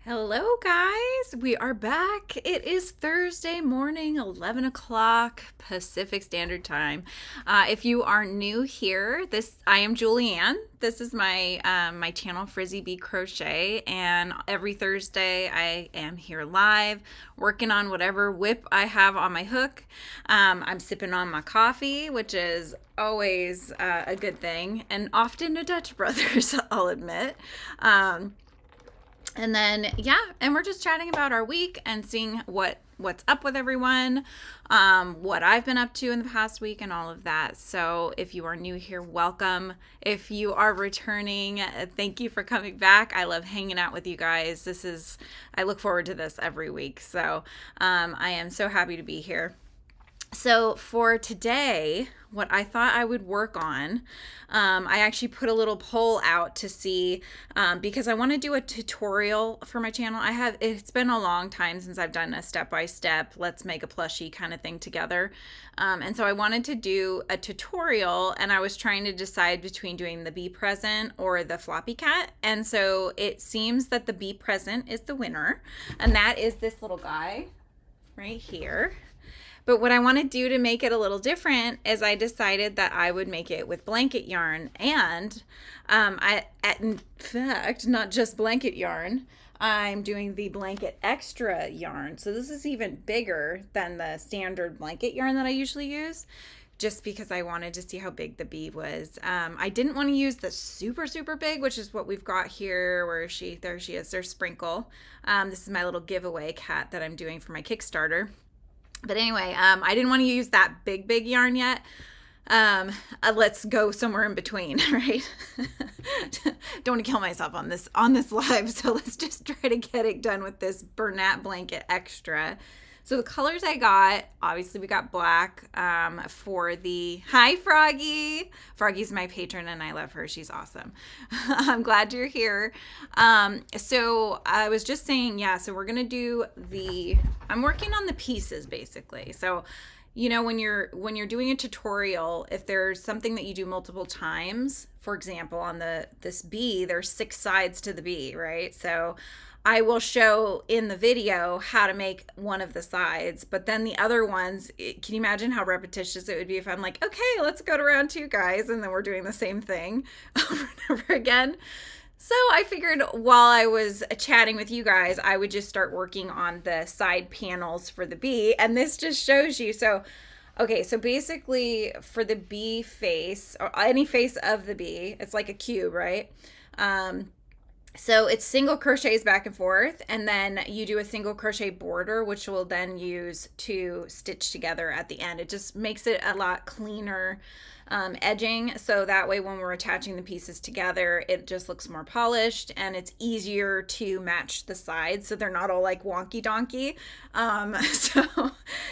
Hello, guys. We are back. It is Thursday morning, 11 o'clock Pacific Standard Time. If you are new here, I am Julianne. This is my channel, Frizzy Bee Crochet, and every Thursday I am here live working on whatever whip I have on my hook. I'm sipping on my coffee, which is always a good thing, and often a Dutch Brothers, I'll admit. And then, and we're just chatting about our week and seeing what's up with everyone, what I've been up to in the past week and all of that. So if you are new here, welcome. If you are returning, thank you for coming back. I love hanging out with you guys. I look forward to this every week. So I am so happy to be here. So for today, what I thought I would work on, I actually put a little poll out to see, because I want to do a tutorial for my channel. It's been a long time since I've done a step-by-step, let's make a plushie kind of thing together. And so I wanted to do a tutorial, and I was trying to decide between doing the Bee Present or the Floppy Cat. And so it seems that the Bee Present is the winner, and that is this little guy right here. But what I want to do to make it a little different is I decided that I would make it with blanket yarn. And in fact, not just blanket yarn, I'm doing the blanket extra yarn. So this is even bigger than the standard blanket yarn that I usually use, just because I wanted to see how big the bee was. I didn't want to use the super, super big, which is what we've got here. Where is she? There she is. There's Sprinkle. This is my little giveaway cat that I'm doing for my Kickstarter. But anyway, I didn't want to use that big yarn yet. Let's go somewhere in between, right? Don't want to kill myself on this live, so let's just try to get it done with this Bernat Blanket Extra. So the colors I got, obviously we got black for the, hi Froggy. Froggy's my patron and I love her. She's awesome. I'm glad you're here. So I was just saying, so we're going to do I'm working on the pieces basically. So, you know, when you're doing a tutorial, if there's something that you do multiple times, for example, on this bee, there's 6 sides to the bee, right? So I will show in the video how to make one of the sides, but then the other ones, can you imagine how repetitious it would be if I'm like, okay, let's go to round 2, guys, and then we're doing the same thing over and over again. So I figured while I was chatting with you guys, I would just start working on the side panels for the bee, and this just shows you. So, okay, so basically for the bee face, or any face of the bee, it's like a cube, right? So it's single crochets back and forth, and then you do a single crochet border, which we'll then use to stitch together at the end. It just makes it a lot cleaner edging, so that way when we're attaching the pieces together, it just looks more polished and it's easier to match the sides so they're not all like wonky donkey. So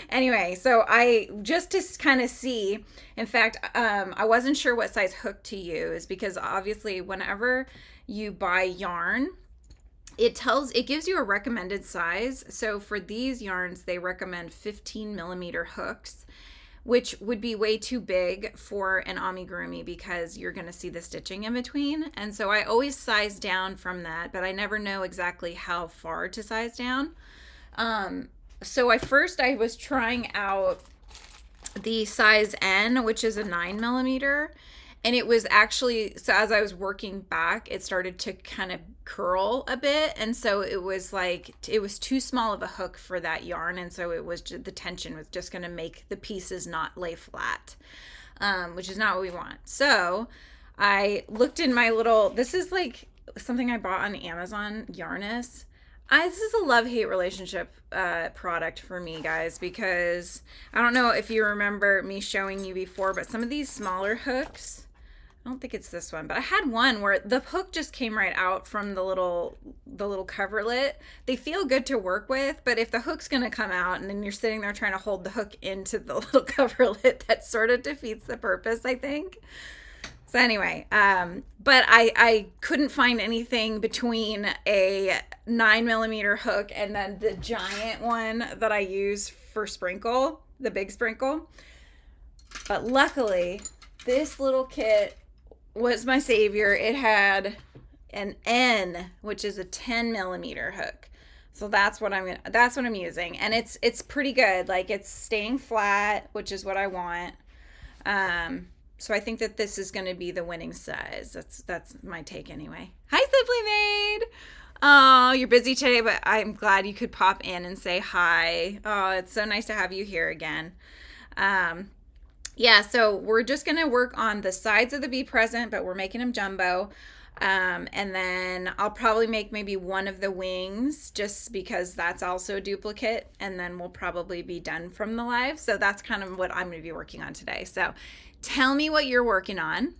anyway, so I just to kind of see, in fact, I wasn't sure what size hook to use, because obviously whenever you buy yarn, it gives you a recommended size. So for these yarns, they recommend 15 millimeter hooks, which would be way too big for an amigurumi because you're going to see the stitching in between. And so I always size down from that, but I never know exactly how far to size down. So I was trying out the size N, which is a 9 millimeter. And it was actually, so as I was working back, it started to kind of curl a bit. And so it was too small of a hook for that yarn. And so it was the tension was just going to make the pieces not lay flat, which is not what we want. So I looked in my this is like something I bought on Amazon, Yarnus. This is a love-hate relationship product for me, guys, because I don't know if you remember me showing you before, but some of these smaller hooks, I don't think it's this one, but I had one where the hook just came right out from the little coverlet. They feel good to work with, but if the hook's going to come out and then you're sitting there trying to hold the hook into the little coverlet, that sort of defeats the purpose, I think. So anyway, but I couldn't find anything between a 9 millimeter hook and then the giant one that I use for Sprinkle, the big Sprinkle. But luckily, this little kit was my savior. It had an N, which is a 10 millimeter hook. So that's what I'm using. And it's pretty good. Like, it's staying flat, which is what I want. So I think that this is going to be the winning size. That's my take anyway. Hi, Simply Made. Oh, you're busy today, but I'm glad you could pop in and say hi. Oh, it's so nice to have you here again. Yeah, so we're just going to work on the sides of the Bee Present, but we're making them jumbo. And then I'll probably make maybe one of the wings just because that's also a duplicate, and then we'll probably be done from the live. So that's kind of what I'm going to be working on today. So tell me what you're working on.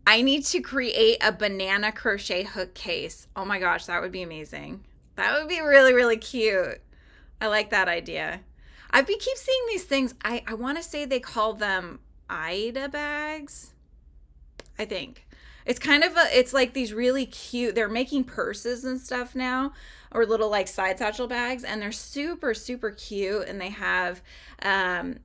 I need to create a banana crochet hook case. Oh my gosh, that would be amazing. That would be really, really cute. I like that idea. Keep seeing these things. I want to say they call them Ida bags, I think. It's kind of it's like these really cute, they're making purses and stuff now, or little like side satchel bags, and they're super, super cute. And they have,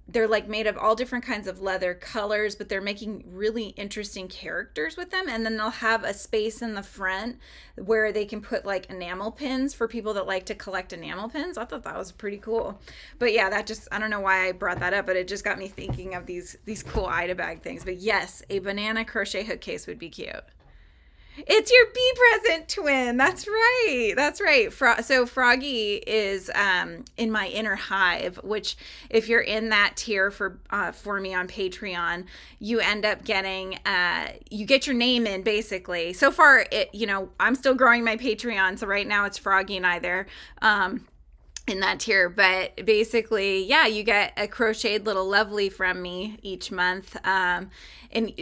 they're like made of all different kinds of leather colors, but they're making really interesting characters with them. And then they'll have a space in the front where they can put like enamel pins for people that like to collect enamel pins. I thought that was pretty cool. But yeah, I don't know why I brought that up, but it just got me thinking of these cool Ida bag things. But yes, a banana crochet hook case would be cute. It's your Bee Present twin. That's right. That's right. So Froggy is in my inner hive, which if you're in that tier for me on Patreon, you end up getting you get your name in basically. So far, I'm still growing my Patreon, so right now it's Froggy and I there. In that tier, but basically, yeah, you get a crocheted little lovely from me each month, and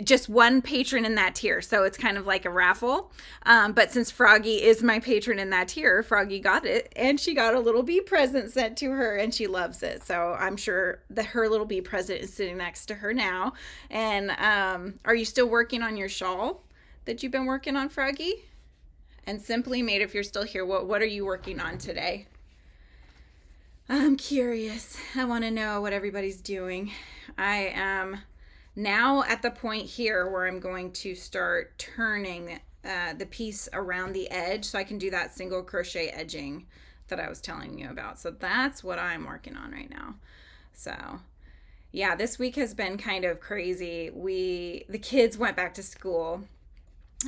just one patron in that tier, so it's kind of like a raffle, but since Froggy is my patron in that tier, Froggy got it, and she got a little Bee Present sent to her, and she loves it, so I'm sure that her little Bee Present is sitting next to her now. And are you still working on your shawl that you've been working on, Froggy? And Simply Made, if you're still here, what are you working on today? I'm curious. I want to know what everybody's doing. I am now at the point here where I'm going to start turning the piece around the edge so I can do that single crochet edging that I was telling you about. So that's what I'm working on right now. So yeah, this week has been kind of crazy. The kids went back to school.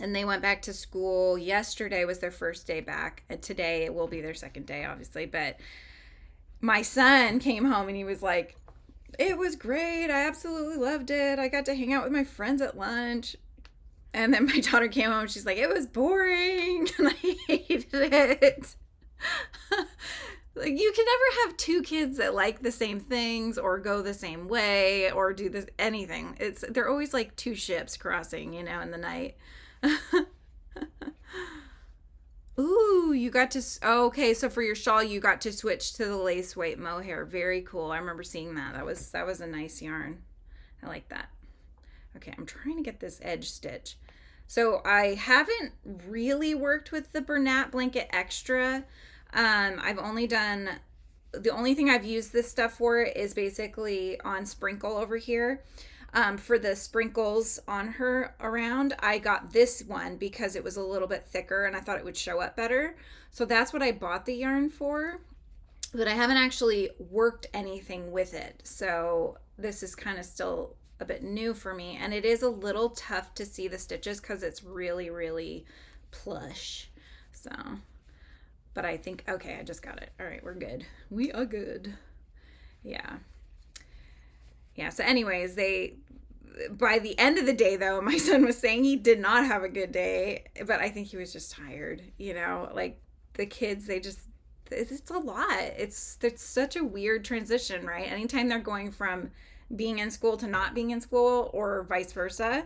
And they went back to school. Yesterday was their first day back. And today it will be their second day, obviously. But my son came home and he was like, it was great. I absolutely loved it. I got to hang out with my friends at lunch. And then my daughter came home and she's like, it was boring. And I hated it. Like, you can never have two kids that like the same things or go the same way or do this anything. They're always like two ships crossing, in the night. Ooh, you got to, okay, so for your shawl, you got to switch to the lace weight mohair. Very cool. I remember seeing that. That was a nice yarn. I like that. Okay, I'm trying to get this edge stitch. So I haven't really worked with the Bernat Blanket Extra. I've only done, the only thing I've used this stuff for is basically on Sprinkle over here. For the sprinkles on her around, I got this one because it was a little bit thicker and I thought it would show up better. So that's what I bought the yarn for, but I haven't actually worked anything with it. So this is kind of still a bit new for me, and it is a little tough to see the stitches because it's really, really plush. So, but I think, okay, I just got it. All right, we're good. We are good. Yeah. Yeah, so anyways, by the end of the day, though, my son was saying he did not have a good day, but I think he was just tired, like the kids, it's a lot. It's such a weird transition, right? Anytime they're going from being in school to not being in school or vice versa,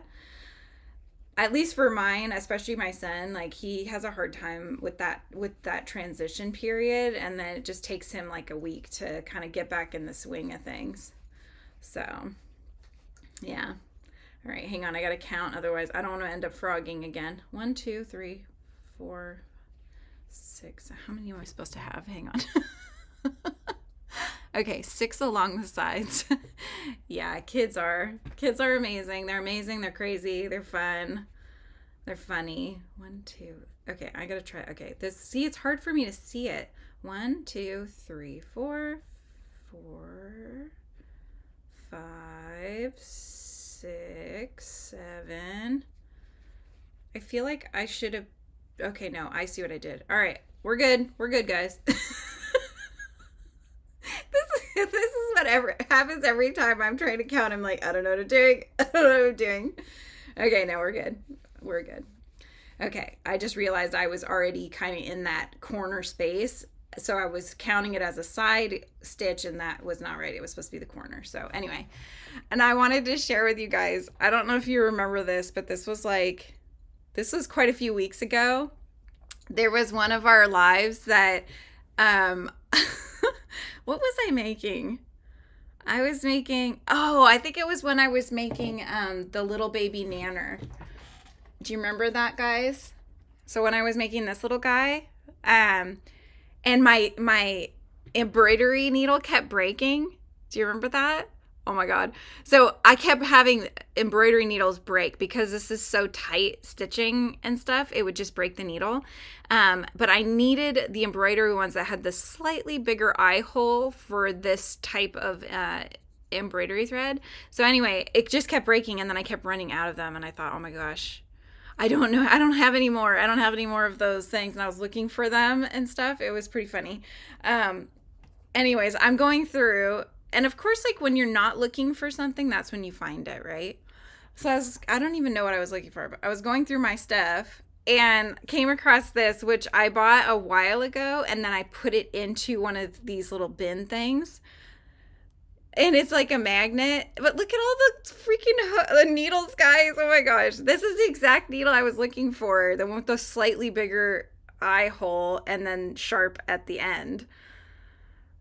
at least for mine, especially my son, like he has a hard time with that transition period, and then it just takes him like a week to kind of get back in the swing of things. So, yeah. All right, hang on. I got to count. Otherwise, I don't want to end up frogging again. 1, 2, 3, 4, 6. How many am I supposed to have? Hang on. Okay, 6 along the sides. Yeah, kids are amazing. They're amazing. They're crazy. They're fun. They're funny. 1, 2. Okay, I gotta try. Okay, this. See, it's hard for me to see it. 1, 2, 3, 4, 4, 5, 6, 7. I feel like I should have. Okay, no, I see what I did. All right, we're good. We're good, guys. This is whatever happens every time I'm trying to count. I'm like, I don't know what I'm doing. I don't know what I'm doing. Okay, now we're good. We're good. Okay, I just realized I was already kind of in that corner space. So I was counting it as a side stitch, and that was not right. It was supposed to be the corner. So anyway, and I wanted to share with you guys, I don't know if you remember this, but this was quite a few weeks ago. There was one of our lives that, what was I making? I was making, I think it was when I was making the little baby nanner. Do you remember that, guys? So when I was making this little guy, and my embroidery needle kept breaking. Do you remember that? Oh my God. So I kept having embroidery needles break because this is so tight stitching and stuff. It would just break the needle. But I needed the embroidery ones that had the slightly bigger eye hole for this type of embroidery thread. So anyway, it just kept breaking, and then I kept running out of them, and I thought, oh my gosh, I don't know. I don't have any more. I don't have any more of those things. And I was looking for them and stuff. It was pretty funny. Anyways, I'm going through. And of course, like when you're not looking for something, that's when you find it, right? So I don't even know what I was looking for, but I was going through my stuff and came across this, which I bought a while ago. And then I put it into one of these little bin things. And it's like a magnet. But look at all the freaking the needles, guys. Oh my gosh. This is the exact needle I was looking for. The one with the slightly bigger eye hole and then sharp at the end.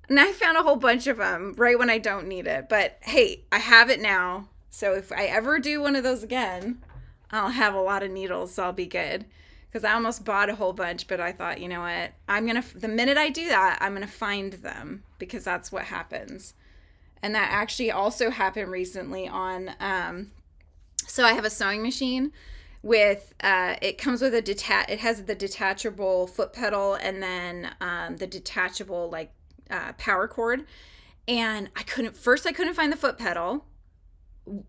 And I found a whole bunch of them right when I don't need it. But hey, I have it now. So if I ever do one of those again, I'll have a lot of needles, so I'll be good. Because I almost bought a whole bunch, but I thought, you know what? The minute I do that, I'm going to find them, because that's what happens. And that actually also happened recently on, so I have a sewing machine with, it comes with it has the detachable foot pedal, and then the detachable like power cord. And I couldn't find the foot pedal,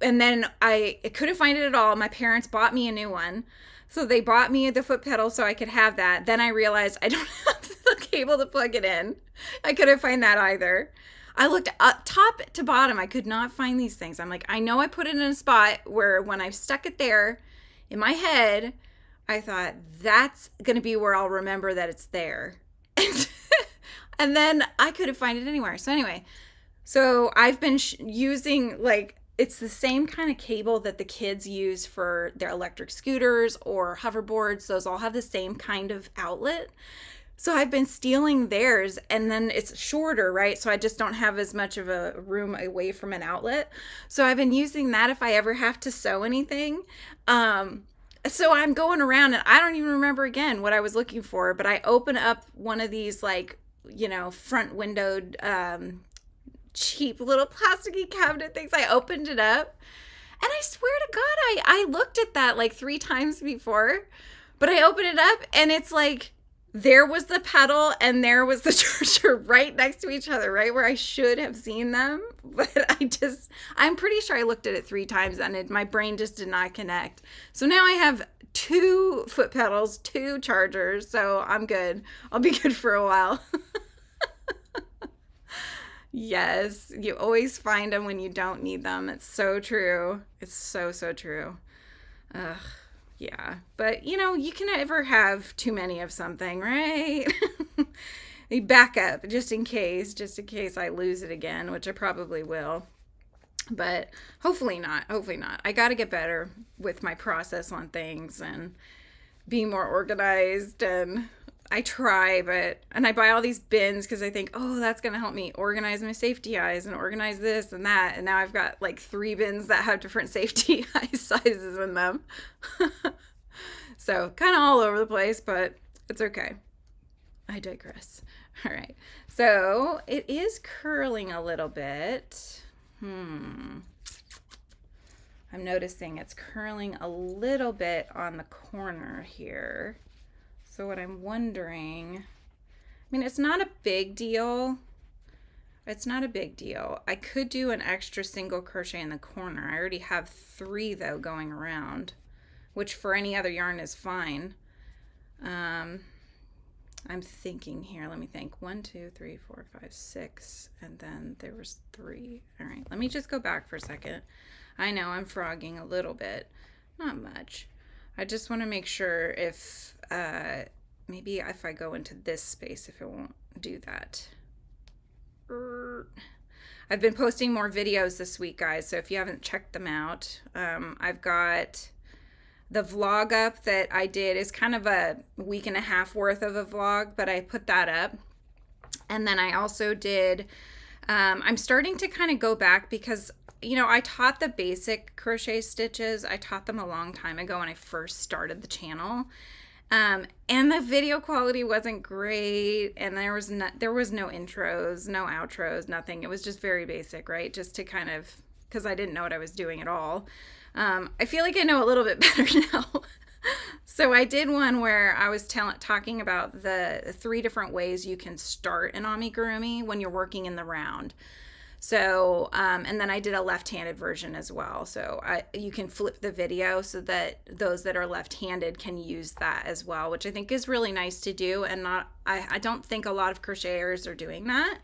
and then I couldn't find it at all. My parents bought me a new one, so they bought me the foot pedal so I could have that. Then I realized I don't have the cable to plug it in. I couldn't find that either. I looked up top to bottom. I could not find these things. I'm like, I know I put it in a spot where when I stuck it there in my head, I thought that's going to be where I'll remember that it's there. And then I couldn't find it anywhere. So anyway, so I've been using, like, it's the same kind of cable that the kids use for their electric scooters or hoverboards. Those all have the same kind of outlet. So I've been stealing theirs, and then it's shorter, right? So I just don't have as much of a room away from an outlet. So I've been using that if I ever have to sew anything. So I'm going around, and I don't even remember again what I was looking for, but I open up one of these, like, you know, front windowed, cheap little plasticky cabinet things. I opened it up, and I swear to God, I looked at that like 3 times before, but I opened it up, and it's like, there was the pedal and there was the charger right next to each other, right where I should have seen them. But I'm pretty sure I looked at it 3 times, and my brain just did not connect. So now I have 2 foot pedals, 2 chargers, so I'm good. I'll be good for a while. Yes, you always find them when you don't need them. It's so true. It's so, so true. Ugh. Yeah, but you know, you can never have too many of something, right? You back up just in case I lose it again, which I probably will. But hopefully not. I got to get better with my process on things and being more organized, and I try, and I buy all these bins because I think, oh, that's going to help me organize my safety eyes and organize this and that. And now I've got like 3 bins that have different safety eye sizes in them. So kind of all over the place, but it's okay. I digress. All right. So it is curling a little bit. I I'm noticing it's curling a little bit on the corner here. So what I'm wondering, I mean, it's not a big deal. It's not a big deal. I could do an extra single crochet in the corner. I already have 3 though going around, which for any other yarn is fine. I'm thinking here, let me think. 1, 2, 3, 4, 5, 6, and then there was 3. All right, let me just go back for a second. I know I'm frogging a little bit, not much. I just want to make sure if maybe if I go into this space, if it won't do that. I've been posting more videos this week, guys, so if you haven't checked them out, I've got the vlog up that I did is kind of a week and a half worth of a vlog, but I put that up. And then I also did, I'm starting to kind of go back because, you know, I taught the basic crochet stitches. I taught them a long time ago when I first started the channel. And the video quality wasn't great, and there was no intros, no outros, nothing. It was just very basic, right? Just to kind of, because I didn't know what I was doing at all. I feel like I know a little bit better now. So I did one where I was talking about the 3 different ways you can start an amigurumi when you're working in the round. So, and then I did a left-handed version as well. So you can flip the video so that those that are left-handed can use that as well, which I think is really nice to do. And I don't think a lot of crocheters are doing that.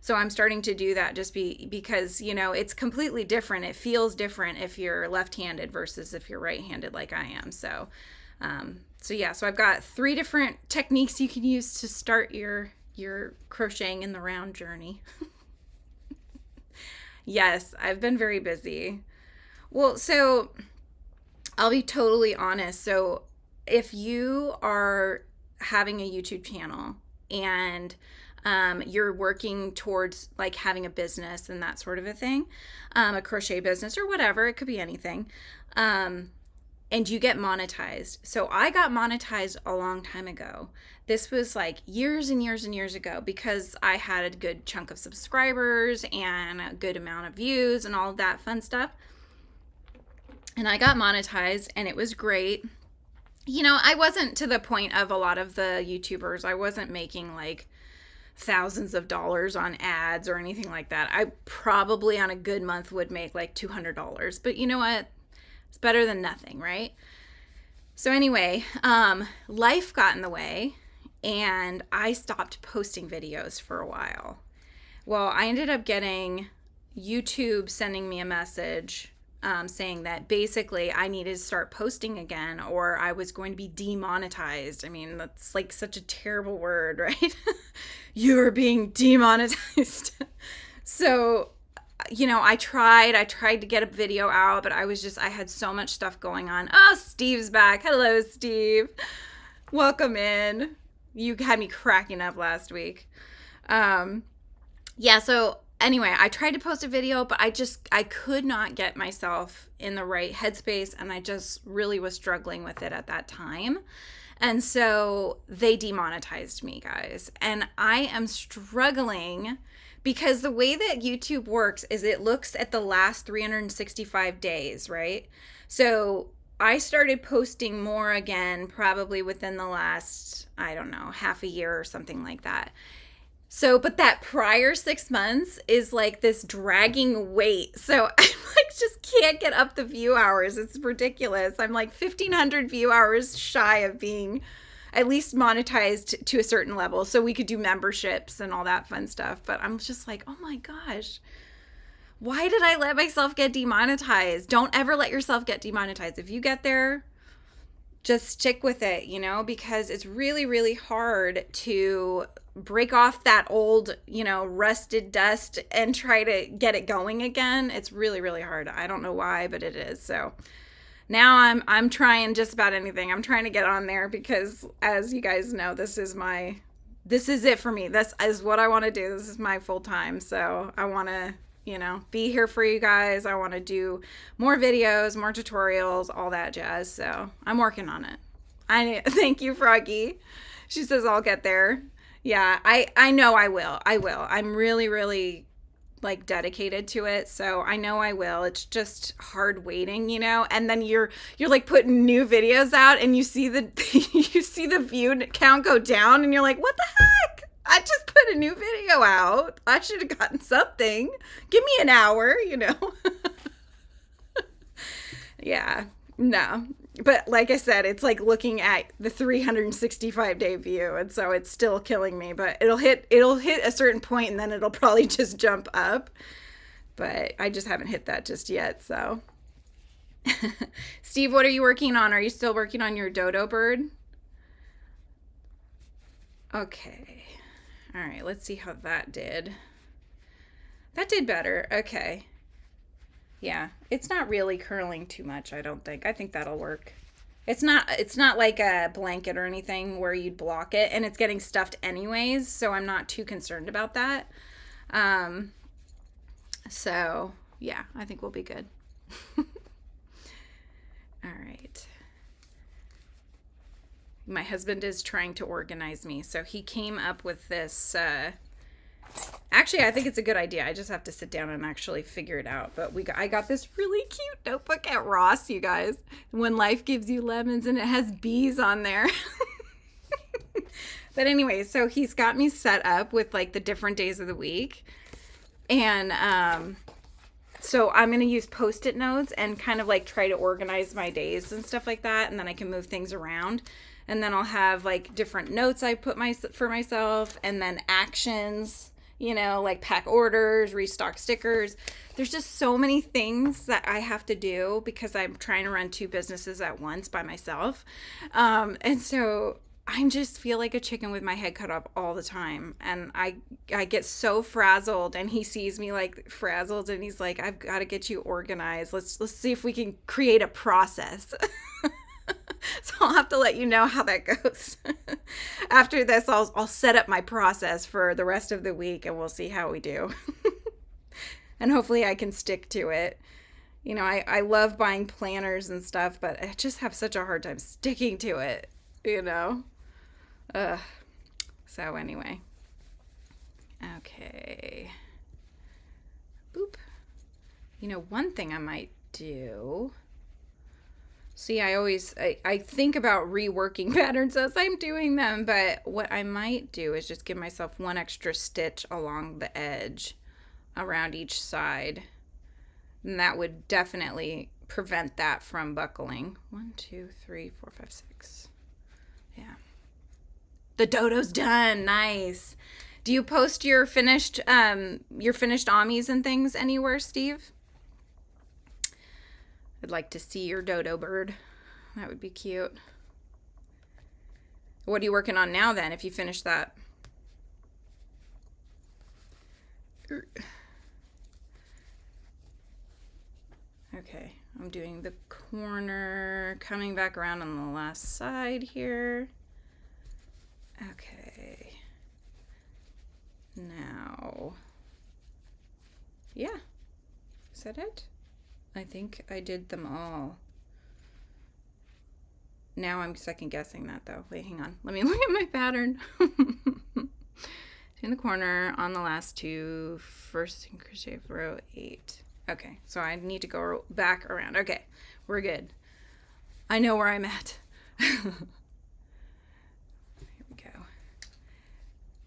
So I'm starting to do that just because, you know, it's completely different. It feels different if you're left-handed versus if you're right-handed like I am. So, yeah, so I've got 3 different techniques you can use to start your crocheting in the round journey. Yes, I've been very busy. Well, so I'll be totally honest. So if you are having a YouTube channel and you're working towards like having a business and that sort of a thing, a crochet business or whatever, it could be anything, and you get monetized. So I got monetized a long time ago. This was like years and years and years ago because I had a good chunk of subscribers and a good amount of views and all of that fun stuff. And I got monetized and it was great. You know, I wasn't to the point of a lot of the YouTubers. I wasn't making like thousands of dollars on ads or anything like that. I probably on a good month would make like $200. But you know what? It's better than nothing, right? So anyway, life got in the way and I stopped posting videos for a while. Well, I ended up getting YouTube sending me a message saying that basically I needed to start posting again or I was going to be demonetized. I mean, that's like such a terrible word, right? You're being demonetized. So, you know, I tried to get a video out, but I had so much stuff going on. Oh, Steve's back. Hello, Steve. Welcome in. You had me cracking up last week. Yeah, so anyway, I tried to post a video, but I could not get myself in the right headspace, and I just really was struggling with it at that time. And so they demonetized me, guys. And I am struggling because the way that YouTube works is it looks at the last 365 days, right? So I started posting more again probably within the last, I don't know, half a year or something like that. So, but that prior 6 months is like this dragging weight. So I like just can't get up the view hours. It's ridiculous. I'm like 1,500 view hours shy of being at least monetized to a certain level. So we could do memberships and all that fun stuff. But I'm just like, oh my gosh, why did I let myself get demonetized? Don't ever let yourself get demonetized. If you get there, just stick with it, you know, because it's really, really hard to break off that old, you know, rusted dust and try to get it going again. It's really, really hard. I don't know why, but it is. So now I'm trying just about anything. I'm trying to get on there because, as you guys know, this is it for me. This is what I want to do. This is my full time. So I want to, you know, be here for you guys. I want to do more videos, more tutorials, all that jazz. So I'm working on it. Thank you, Froggy. She says I'll get there. Yeah, I know I will. I'm really, really like dedicated to it, so I know I will. It's just hard waiting, you know. And then you're like putting new videos out, and you see the you see the view count go down, and you're like, what the heck? I just put a new video out. I should have gotten something. Give me an hour, you know. Yeah, no. But like I said, it's like looking at the 365-day view, and so it's still killing me. But it'll hit a certain point, and then it'll probably just jump up. But I just haven't hit that just yet. So, Steve, what are you working on? Are you still working on your dodo bird? Okay. All right. Let's see how that did. That did better. Okay. Yeah, it's not really curling too much, I don't think. I think that'll work. It's not like a blanket or anything where you'd block it, and it's getting stuffed anyways, so I'm not too concerned about that. So, yeah, I think we'll be good. All right. My husband is trying to organize me, so he came up with this actually, I think it's a good idea. I just have to sit down and actually figure it out. But I got this really cute notebook at Ross, you guys. When Life Gives You Lemons, and it has bees on there. But anyway, so he's got me set up with like the different days of the week. And so I'm going to use Post-it notes and kind of like try to organize my days and stuff like that. And then I can move things around. And then I'll have like different notes I put for myself, and then actions, you know, like pack orders, restock stickers. There's just so many things that I have to do because I'm trying to run 2 businesses at once by myself. And so I just feel like a chicken with my head cut off all the time. And I get so frazzled, and he sees me like frazzled, and he's like, I've got to get you organized. Let's see if we can create a process. So I'll have to let you know how that goes. After this, I'll set up my process for the rest of the week, and we'll see how we do. And hopefully I can stick to it. You know, I love buying planners and stuff, but I just have such a hard time sticking to it, you know? So anyway. Okay. Boop. You know, one thing I might do... See, I think about reworking patterns as I'm doing them, but what I might do is just give myself one extra stitch along the edge around each side. And that would definitely prevent that from buckling. 1, 2, 3, 4, 5, 6. Yeah. The dodo's done. Nice. Do you post your finished amis and things anywhere, Steve? I'd like to see your dodo bird. That would be cute. What are you working on now then, if you finish that? Okay, I'm doing the corner, coming back around on the last side here. Okay. Now, yeah, is that it? I think I did them all. Now I'm second guessing that though. Wait, hang on. Let me look at my pattern. In the corner on the last 2, first crochet row 8. Okay, so I need to go back around. Okay, we're good. I know where I'm at. Here we go.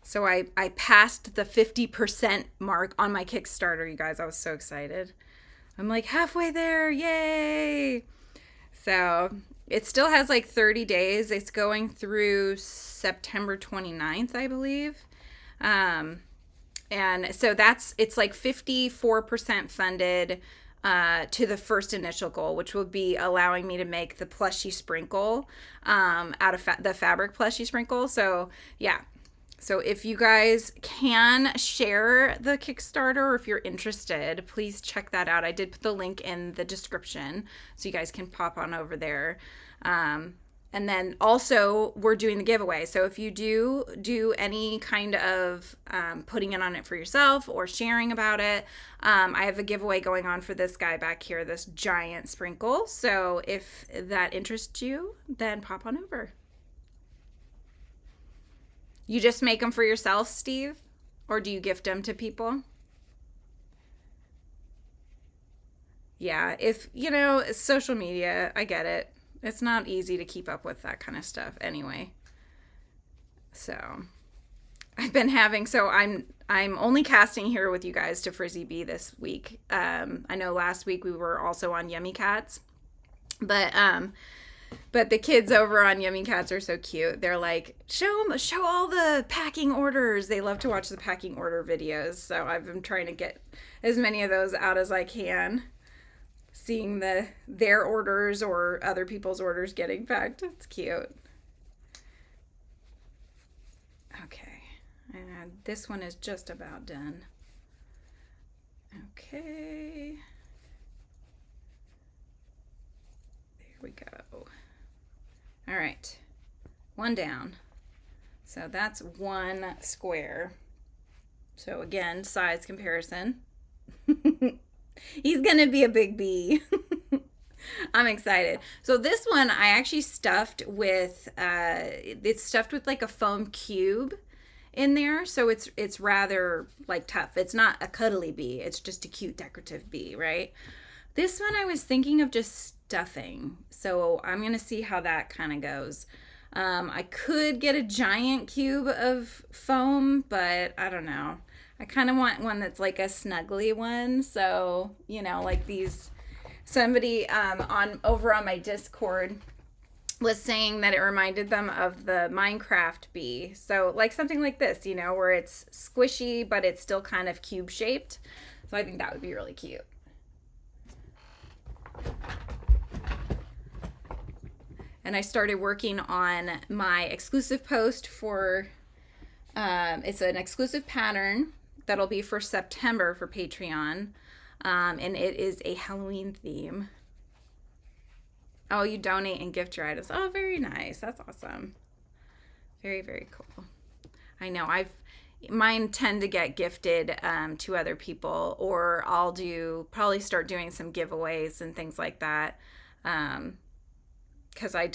So I passed the 50% mark on my Kickstarter, you guys. I was so excited. I'm like halfway there. Yay. So it still has like 30 days. It's going through September 29th, I believe. And so it's like 54% funded to the first initial goal, which will be allowing me to make the plushie sprinkle out of the fabric plushie sprinkle. So yeah. So if you guys can share the Kickstarter, or if you're interested, please check that out. I did put the link in the description so you guys can pop on over there. And then also we're doing the giveaway. So if you do any kind of putting it on it for yourself or sharing about it, I have a giveaway going on for this guy back here, this giant sprinkle. So if that interests you, then pop on over. You just make them for yourself, Steve? Or do you gift them to people? Yeah, if, you know, social media, I get it. It's not easy to keep up with that kind of stuff anyway. So, I'm only casting here with you guys to Frizzy Bee this week. I know last week we were also on Yummy Cats, but the kids over on Yummy Cats are so cute. They're like, show all the packing orders. They love to watch the packing order videos. So I've been trying to get as many of those out as I can. Seeing their orders or other people's orders getting packed. It's cute. Okay. And this one is just about done. Okay. There we go. All right, one down. So that's one square. So again, size comparison. He's gonna be a big bee. I'm excited. So this one I actually stuffed with, it's stuffed with like a foam cube in there. So it's rather like tough. It's not a cuddly bee. It's just a cute decorative bee, right? This one I was thinking of just stuffing. So I'm going to see how that kind of goes. I could get a giant cube of foam, but I don't know. I kind of want one that's like a snuggly one. So, you know, like these, somebody over on my Discord was saying that it reminded them of the Minecraft bee. So like something like this, you know, where it's squishy, but it's still kind of cube shaped. So I think that would be really cute. And I started working on my exclusive post for, it's an exclusive pattern that'll be for September for Patreon. And it is a Halloween theme. Oh, you donate and gift your items. Oh, very nice. That's awesome. Very, very cool. I know mine tend to get gifted to other people, or I'll probably start doing some giveaways and things like that. Because I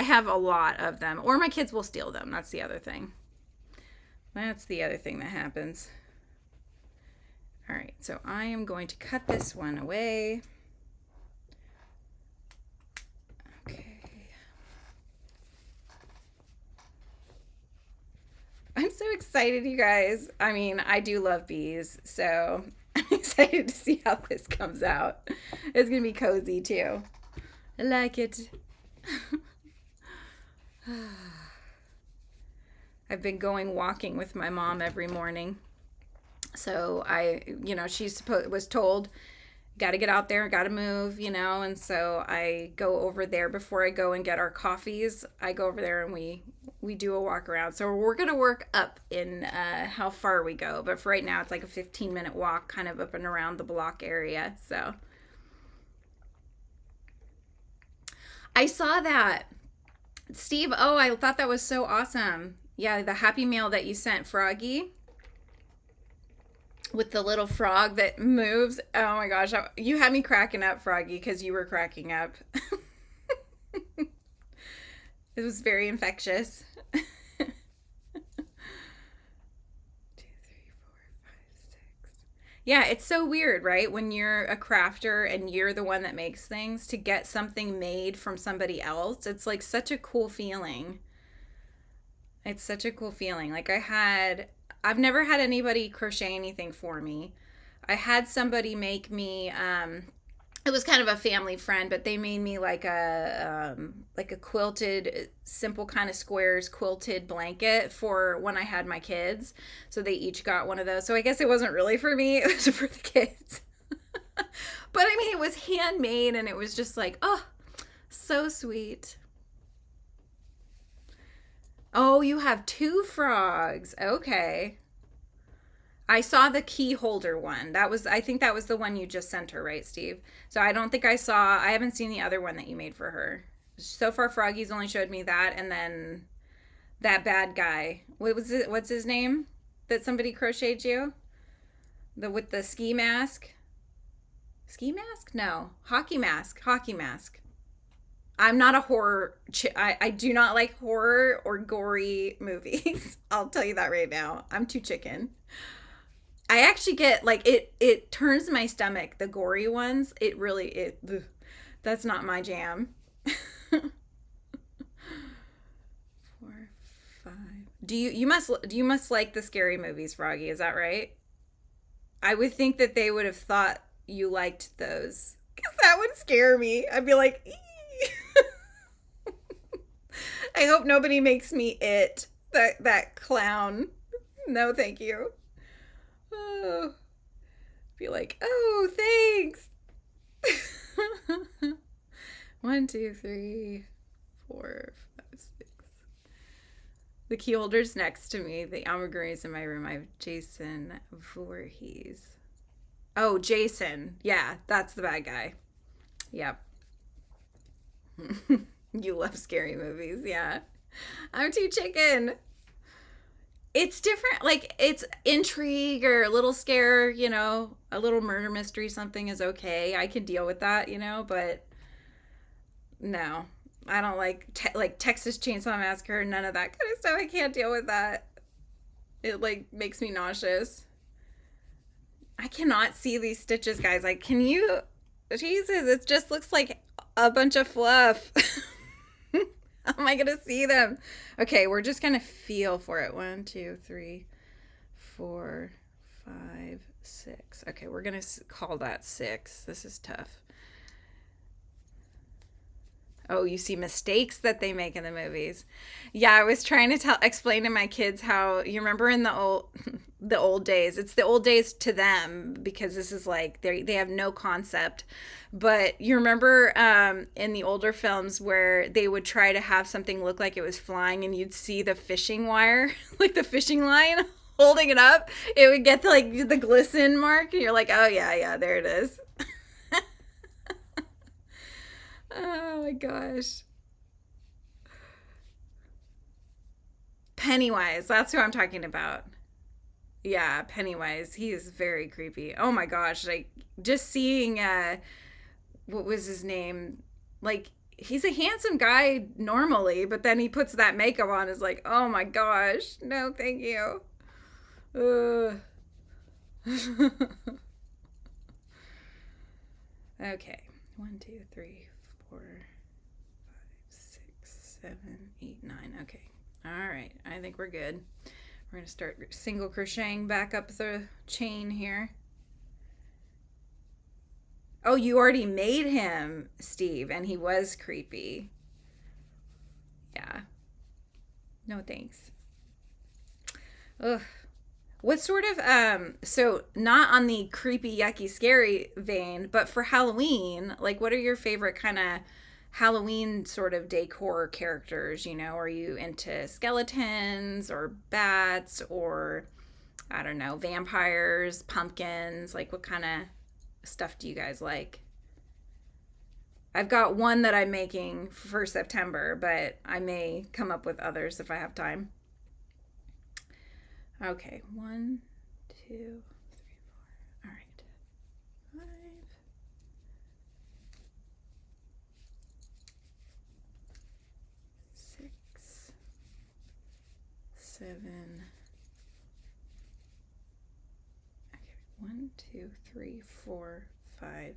have a lot of them, or my kids will steal them. That's the other thing. That's the other thing that happens. All right, so I am going to cut this one away. Okay. I'm so excited, you guys. I mean, I do love bees, so I'm excited to see how this comes out. It's going to be cozy, too. I like it. I've been going walking with my mom every morning. So she was told, got to get out there, got to move, and so I go over there before I go and get our coffees. I go over there and we do a walk around. So we're going to work up in how far we go. But for right now, it's like a 15-minute walk kind of up and around the block area. So I saw that. Steve, I thought that was so awesome. Yeah, the Happy Mail that you sent, Froggy, with the little frog that moves. Oh my gosh, you had me cracking up, Froggy, because you were cracking up. It was very infectious. 2, 3, 4, 5, 6. Yeah, it's so weird, right? When you're a crafter and you're the one that makes things, to get something made from somebody else, it's like such a cool feeling. It's such a cool feeling. Like I've never had anybody crochet anything for me. I had somebody make me, it was kind of a family friend, but they made me like a quilted, simple kind of squares quilted blanket for when I had my kids. So they each got one of those. So I guess it wasn't really for me. It was for the kids. But I mean, it was handmade and it was just like, oh, so sweet. Oh, you have 2 frogs. Okay. I saw the key holder one. I think that was the one you just sent her, right, Steve? So I haven't seen the other one that you made for her. So far, Froggy's only showed me that, and then that bad guy. What's his name that somebody crocheted you? With the ski mask? Ski mask? No. Hockey mask. I'm not a horror. I do not like horror or gory movies. I'll tell you that right now. I'm too chicken. I actually get like it turns my stomach, the gory ones. It really it ugh, that's not my jam. 4, 5. Do you must like the scary movies, Froggy? Is that right? I would think that they would have thought you liked those because that would scare me. I'd be like, "Ee." I hope nobody makes me it that clown. No, thank you. Oh, be like, oh, thanks. 1, 2, 3, 4, 5, 6. The key holder's next to me. The amigurumi's in my room. I have Jason Voorhees. Oh, Jason. Yeah, that's the bad guy. Yep. You love scary movies. Yeah. I'm too chicken. It's different. Like, it's intrigue or a little scare, a little murder mystery, something is okay. I can deal with that, but no. I don't like Texas Chainsaw Massacre, none of that kind of stuff. I can't deal with that. It like makes me nauseous. I cannot see these stitches, guys. Like, can you? Jesus, it just looks like a bunch of fluff. How am I gonna see them? Okay, we're just gonna feel for it. 1, 2, 3, 4, 5, 6. Okay, we're gonna call that 6. This is tough. Oh, you see mistakes that they make in the movies. Yeah, I was trying to explain to my kids how you remember in the old days. It's the old days to them because this is like they have no concept. But you remember in the older films where they would try to have something look like it was flying and you'd see the fishing wire, like the fishing line holding it up. It would get the glisten mark and you're like, "Oh yeah, there it is." Oh my gosh. Pennywise, that's who I'm talking about. Yeah, Pennywise. He is very creepy. Oh my gosh, like just seeing what was his name? Like he's a handsome guy normally, but then he puts that makeup on is like, "Oh my gosh. No, thank you." Ugh. Okay. 1, 2, 3, 4, 5, 6, 7, 8, 9. Okay. All right. I think we're good. We're going to start single crocheting back up the chain here. Oh, you already made him, Steve, and he was creepy. Yeah. No, thanks. Ugh. What sort of, so not on the creepy, yucky, scary vein, but for Halloween, like what are your favorite kind of Halloween sort of decor characters? Are you into skeletons or bats or, I don't know, vampires, pumpkins? Like what kind of stuff do you guys like? I've got one that I'm making for September, but I may come up with others if I have time. Okay, 1, 2, 3, 4. All right, 5, 6, 7. Okay, 1, 2, 3, 4, 5,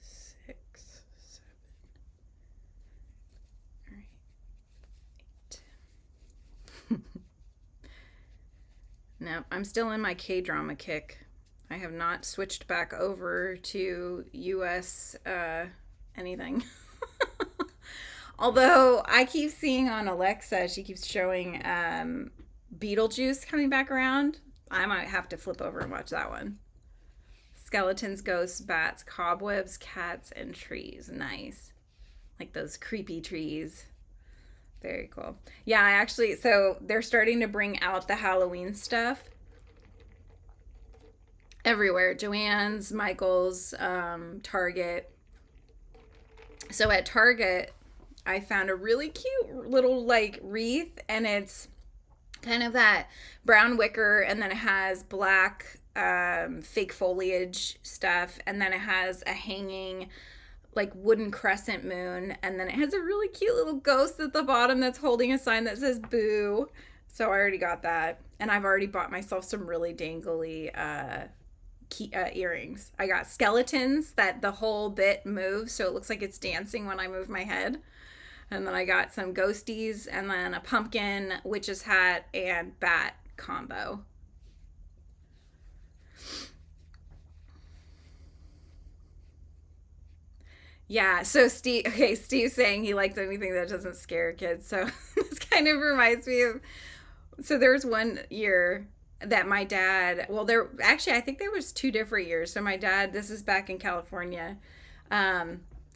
6, 7. All right, 8. No, I'm still in my K-drama kick. I have not switched back over to US anything. Although I keep seeing on Alexa, she keeps showing Beetlejuice coming back around. I might have to flip over and watch that one. Skeletons, ghosts, bats, cobwebs, cats, and trees. Nice. Like those creepy trees. Very cool. Yeah, so they're starting to bring out the Halloween stuff everywhere. Joann's, Michael's, Target. So at Target, I found a really cute little like wreath, and it's kind of that brown wicker, and then it has black fake foliage stuff, and then it has a hanging like wooden crescent moon, and then it has a really cute little ghost at the bottom that's holding a sign that says boo. So I already got that. And I've already bought myself some really dangly earrings. I got skeletons that the whole bit moves, so it looks like it's dancing when I move my head. And then I got some ghosties, and then a pumpkin, witch's hat, and bat combo. Yeah, so Steve's saying he likes anything that doesn't scare kids. So this kind of reminds me of, so there's one year that my dad, well, there actually, I think there was 2 different years. So my dad, this is back in California,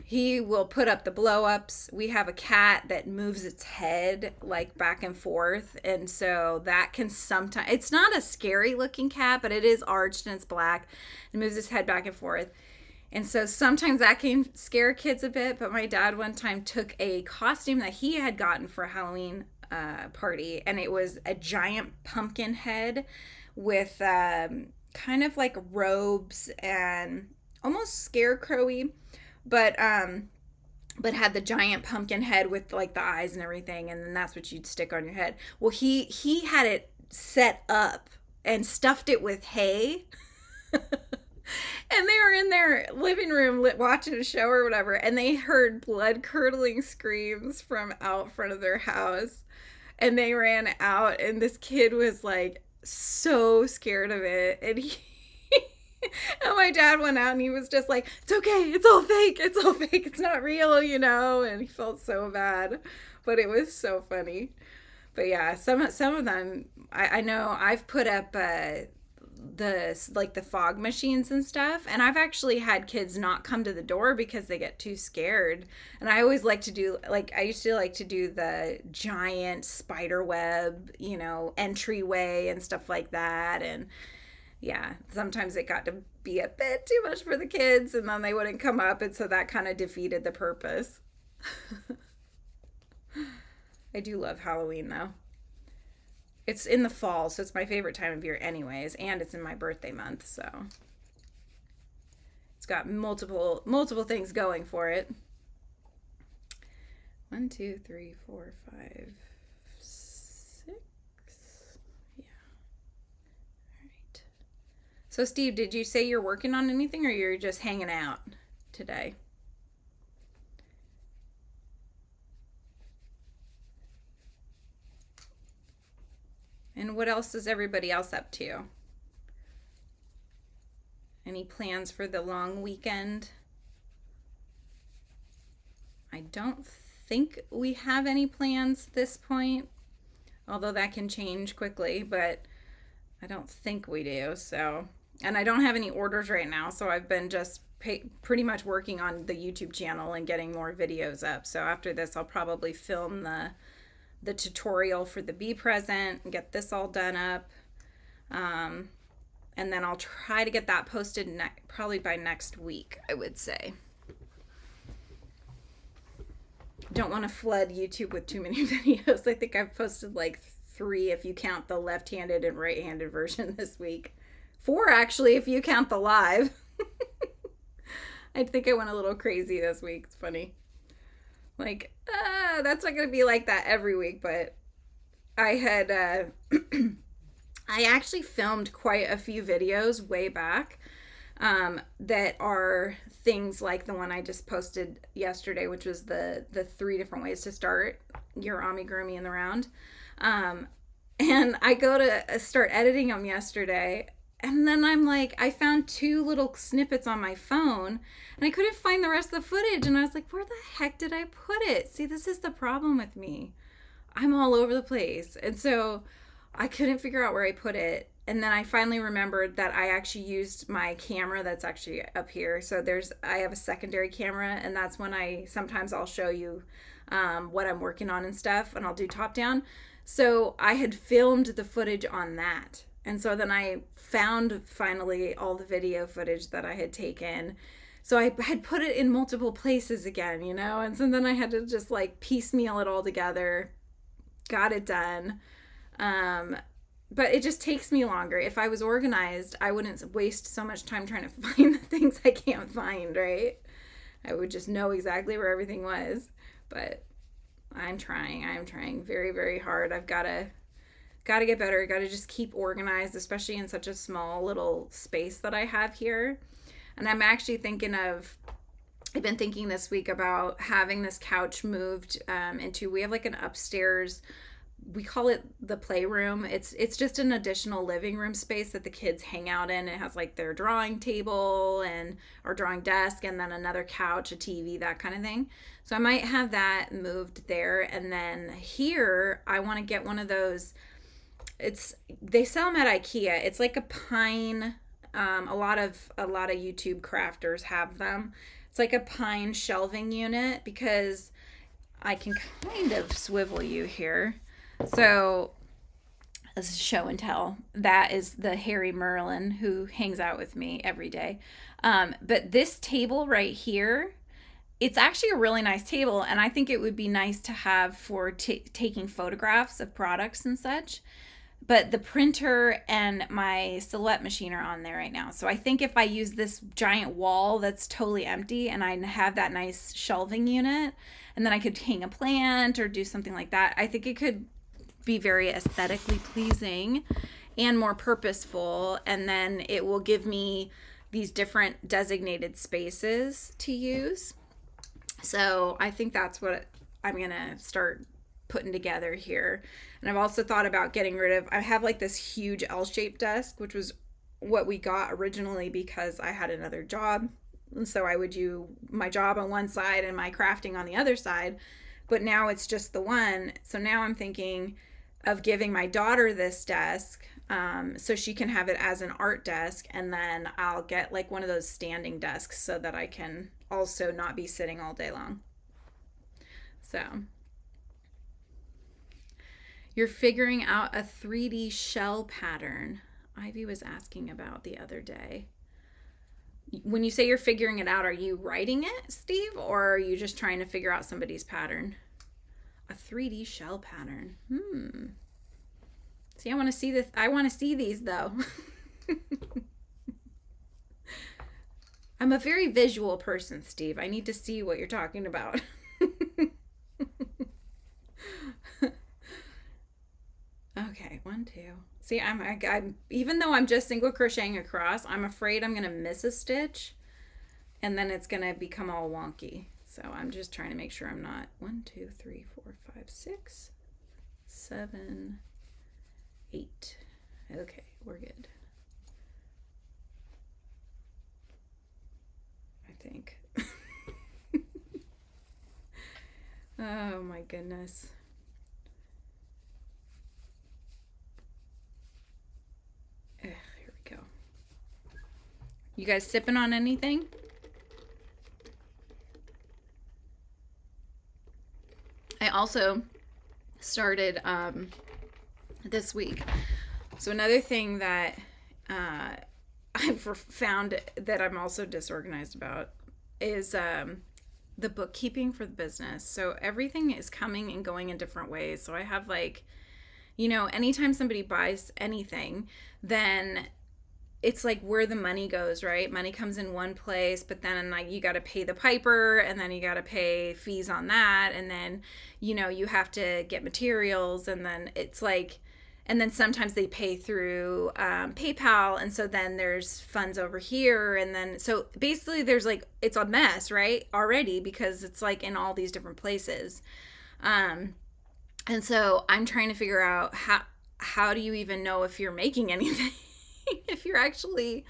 he will put up the blow ups. We have a cat that moves its head like back and forth. And so that can sometimes, it's not a scary looking cat, but it is arched and it's black. It moves its head back and forth. And so sometimes that can scare kids a bit. But my dad one time took a costume that he had gotten for a Halloween party, and it was a giant pumpkin head with kind of like robes and almost scarecrowy, but had the giant pumpkin head with like the eyes and everything, and then that's what you'd stick on your head. Well, he had it set up and stuffed it with hay. And they were in their living room watching a show or whatever, and they heard blood-curdling screams from out front of their house. And they ran out, and this kid was like so scared of it. And and my dad went out, and he was just like, "It's okay, it's all fake, it's not real, you know." And he felt so bad, but it was so funny. But yeah, some of them, I know I've put up the fog machines and stuff, and I've actually had kids not come to the door because they get too scared. And I always like to do, like, I used to like to do the giant spider web, you know, entryway and stuff like that. And yeah, sometimes it got to be a bit too much for the kids, and then they wouldn't come up, and so that kind of defeated the purpose. I do love Halloween though. It's in the fall, so it's my favorite time of year anyways, and it's in my birthday month, so it's got multiple things going for it. 1, 2, 3, 4, 5, 6. Yeah. All right. So Steve, did you say you're working on anything, or you're just hanging out today? And what else is everybody else up to? Any plans for the long weekend? I don't think we have any plans at this point, although that can change quickly, but I don't think we do. So, and I don't have any orders right now, so I've been just pretty much working on the YouTube channel and getting more videos up. So after this, I'll probably film the tutorial for the Bee Present and get this all done up. And then I'll try to get that posted probably by next week, I would say. Don't want to flood YouTube with too many videos. I think I've posted like 3 if you count the left-handed and right-handed version this week. 4 actually if you count the live. I think I went a little crazy this week. It's funny. Like, that's not going to be like that every week, but I had, I actually filmed quite a few videos way back that are things like the one I just posted yesterday, which was the 3 different ways to start your amigurumi in the round. And I go to start editing them yesterday, and then I'm like, I found 2 little snippets on my phone, and I couldn't find the rest of the footage. And I was like, where the heck did I put it? See, this is the problem with me. I'm all over the place. And so I couldn't figure out where I put it. And then I finally remembered that I actually used my camera that's actually up here. So I have a secondary camera, and that's when sometimes I'll show you what I'm working on and stuff, and I'll do top down. So I had filmed the footage on that. And so then I found finally all the video footage that I had taken. So I had put it in multiple places again, you know? And so then I had to just like piecemeal it all together, got it done. But it just takes me longer. If I was organized, I wouldn't waste so much time trying to find the things I can't find, right? I would just know exactly where everything was. But I'm trying very, very hard. I've got to Gotta get better. Gotta just keep organized, especially in such a small little space that I have here. And I'm actually thinking of, I've been thinking this week about having this couch moved into, we have like an upstairs, we call it the playroom. It's just an additional living room space that the kids hang out in. It has like their drawing table and or drawing desk, and then another couch, a TV, that kind of thing. So I might have that moved there. And then here I want to get one of those, they sell them at IKEA. It's like a pine, a lot of YouTube crafters have them. It's like a pine shelving unit, because I can kind of swivel you here. So this is show and tell. That is the Harry Merlin who hangs out with me every day. But this table right here, it's actually a really nice table, and I think it would be nice to have for taking photographs of products and such. But the printer and my silhouette machine are on there right now. So I think if I use this giant wall that's totally empty and I have that nice shelving unit, and then I could hang a plant or do something like that, I think it could be very aesthetically pleasing and more purposeful. And then it will give me these different designated spaces to use. So I think that's what I'm going to start putting together here. And I've also thought about getting rid of, I have like this huge L-shaped desk, which was what we got originally because I had another job. And so I would do my job on one side and my crafting on the other side. But now it's just the one. So now I'm thinking of giving my daughter this desk so she can have it as an art desk. And then I'll get like one of those standing desks so that I can also not be sitting all day long. So you're figuring out a 3D shell pattern. Ivy was asking about the other day. When you say you're figuring it out, are you writing it, Steve, or are you just trying to figure out somebody's pattern? A 3D shell pattern. See, I want to see this. I want to see these though. I'm a very visual person, Steve. I need to see what you're talking about. Okay, 1, 2. See, I'm even though I'm just single crocheting across, I'm afraid I'm gonna miss a stitch, and then it's gonna become all wonky. So I'm just trying to make sure I'm not 1, 2, 3, 4, 5, 6, 7, 8. Okay, we're good. I think. Oh my goodness. Here we go. You guys sipping on anything? I also started this week. So another thing that I've found that I'm also disorganized about is the bookkeeping for the business. So everything is coming and going in different ways. So I have like, you know, anytime somebody buys anything, then it's like where the money goes, right? Money comes in one place, but then like you got to pay the piper, and then you got to pay fees on that, and then, you know, you have to get materials, and then it's like, and then sometimes they pay through PayPal, and so then there's funds over here, and then so basically there's like, it's a mess, right, already, because it's like in all these different places. And so I'm trying to figure out how do you even know if you're making anything, if you're actually,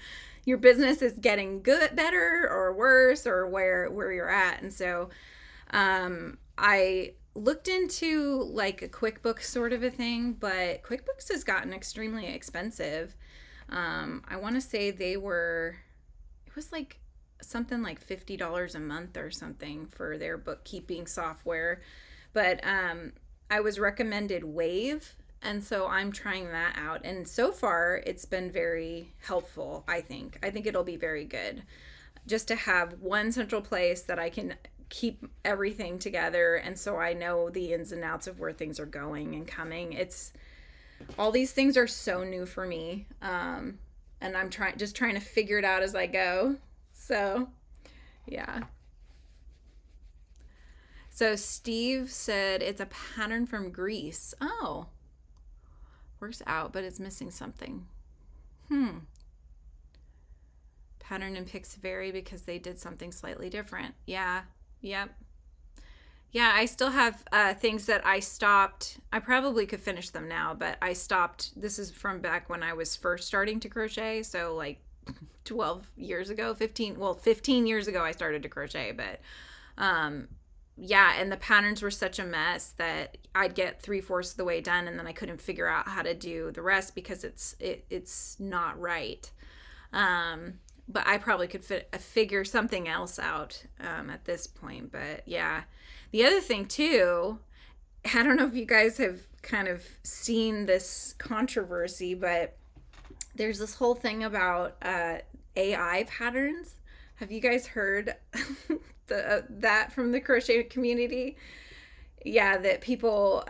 your business is getting better or worse, or where you're at. And so I looked into like a QuickBooks sort of a thing, but QuickBooks has gotten extremely expensive. I want to say it was like something like $50 a month or something for their bookkeeping software. But I was recommended Wave, and so I'm trying that out. And so far, it's been very helpful, I think. I think it'll be very good just to have one central place that I can keep everything together, and so I know the ins and outs of where things are going and coming. All these things are so new for me, and I'm trying to figure it out as I go. So, yeah. So Steve said it's a pattern from Greece. Oh, Works out, but it's missing something. Pattern and picks vary because they did something slightly different. Yeah. Yep. Yeah, I still have things that I stopped. I probably could finish them now, but I stopped. This is from back when I was first starting to crochet. So like 12 years ago, 15 years ago, I started to crochet. But yeah, and the patterns were such a mess that I'd get 3/4 of the way done and then I couldn't figure out how to do the rest because it's not right. But I probably could figure something else out at this point. But yeah, the other thing too, I don't know if you guys have kind of seen this controversy, but there's this whole thing about AI patterns. Have you guys heard that from the crochet community? Yeah, that people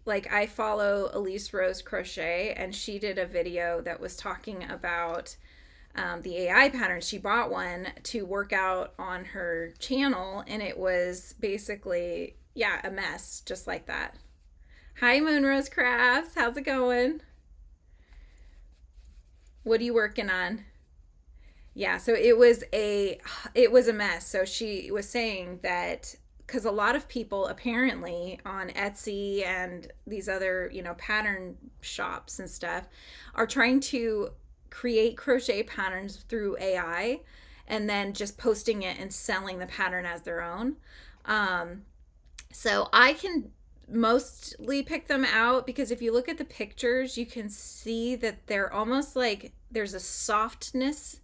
like I follow Elise Rose Crochet, and she did a video that was talking about the AI pattern. She bought one to work out on her channel, and it was basically, yeah, a mess, just like that. Hi, Moonrose Crafts. How's it going? What are you working on? Yeah, so it was a mess. So she was saying that because a lot of people apparently on Etsy and these other, pattern shops and stuff are trying to create crochet patterns through AI and then just posting it and selling the pattern as their own. So I can mostly pick them out because if you look at the pictures, you can see that they're almost like there's a softness,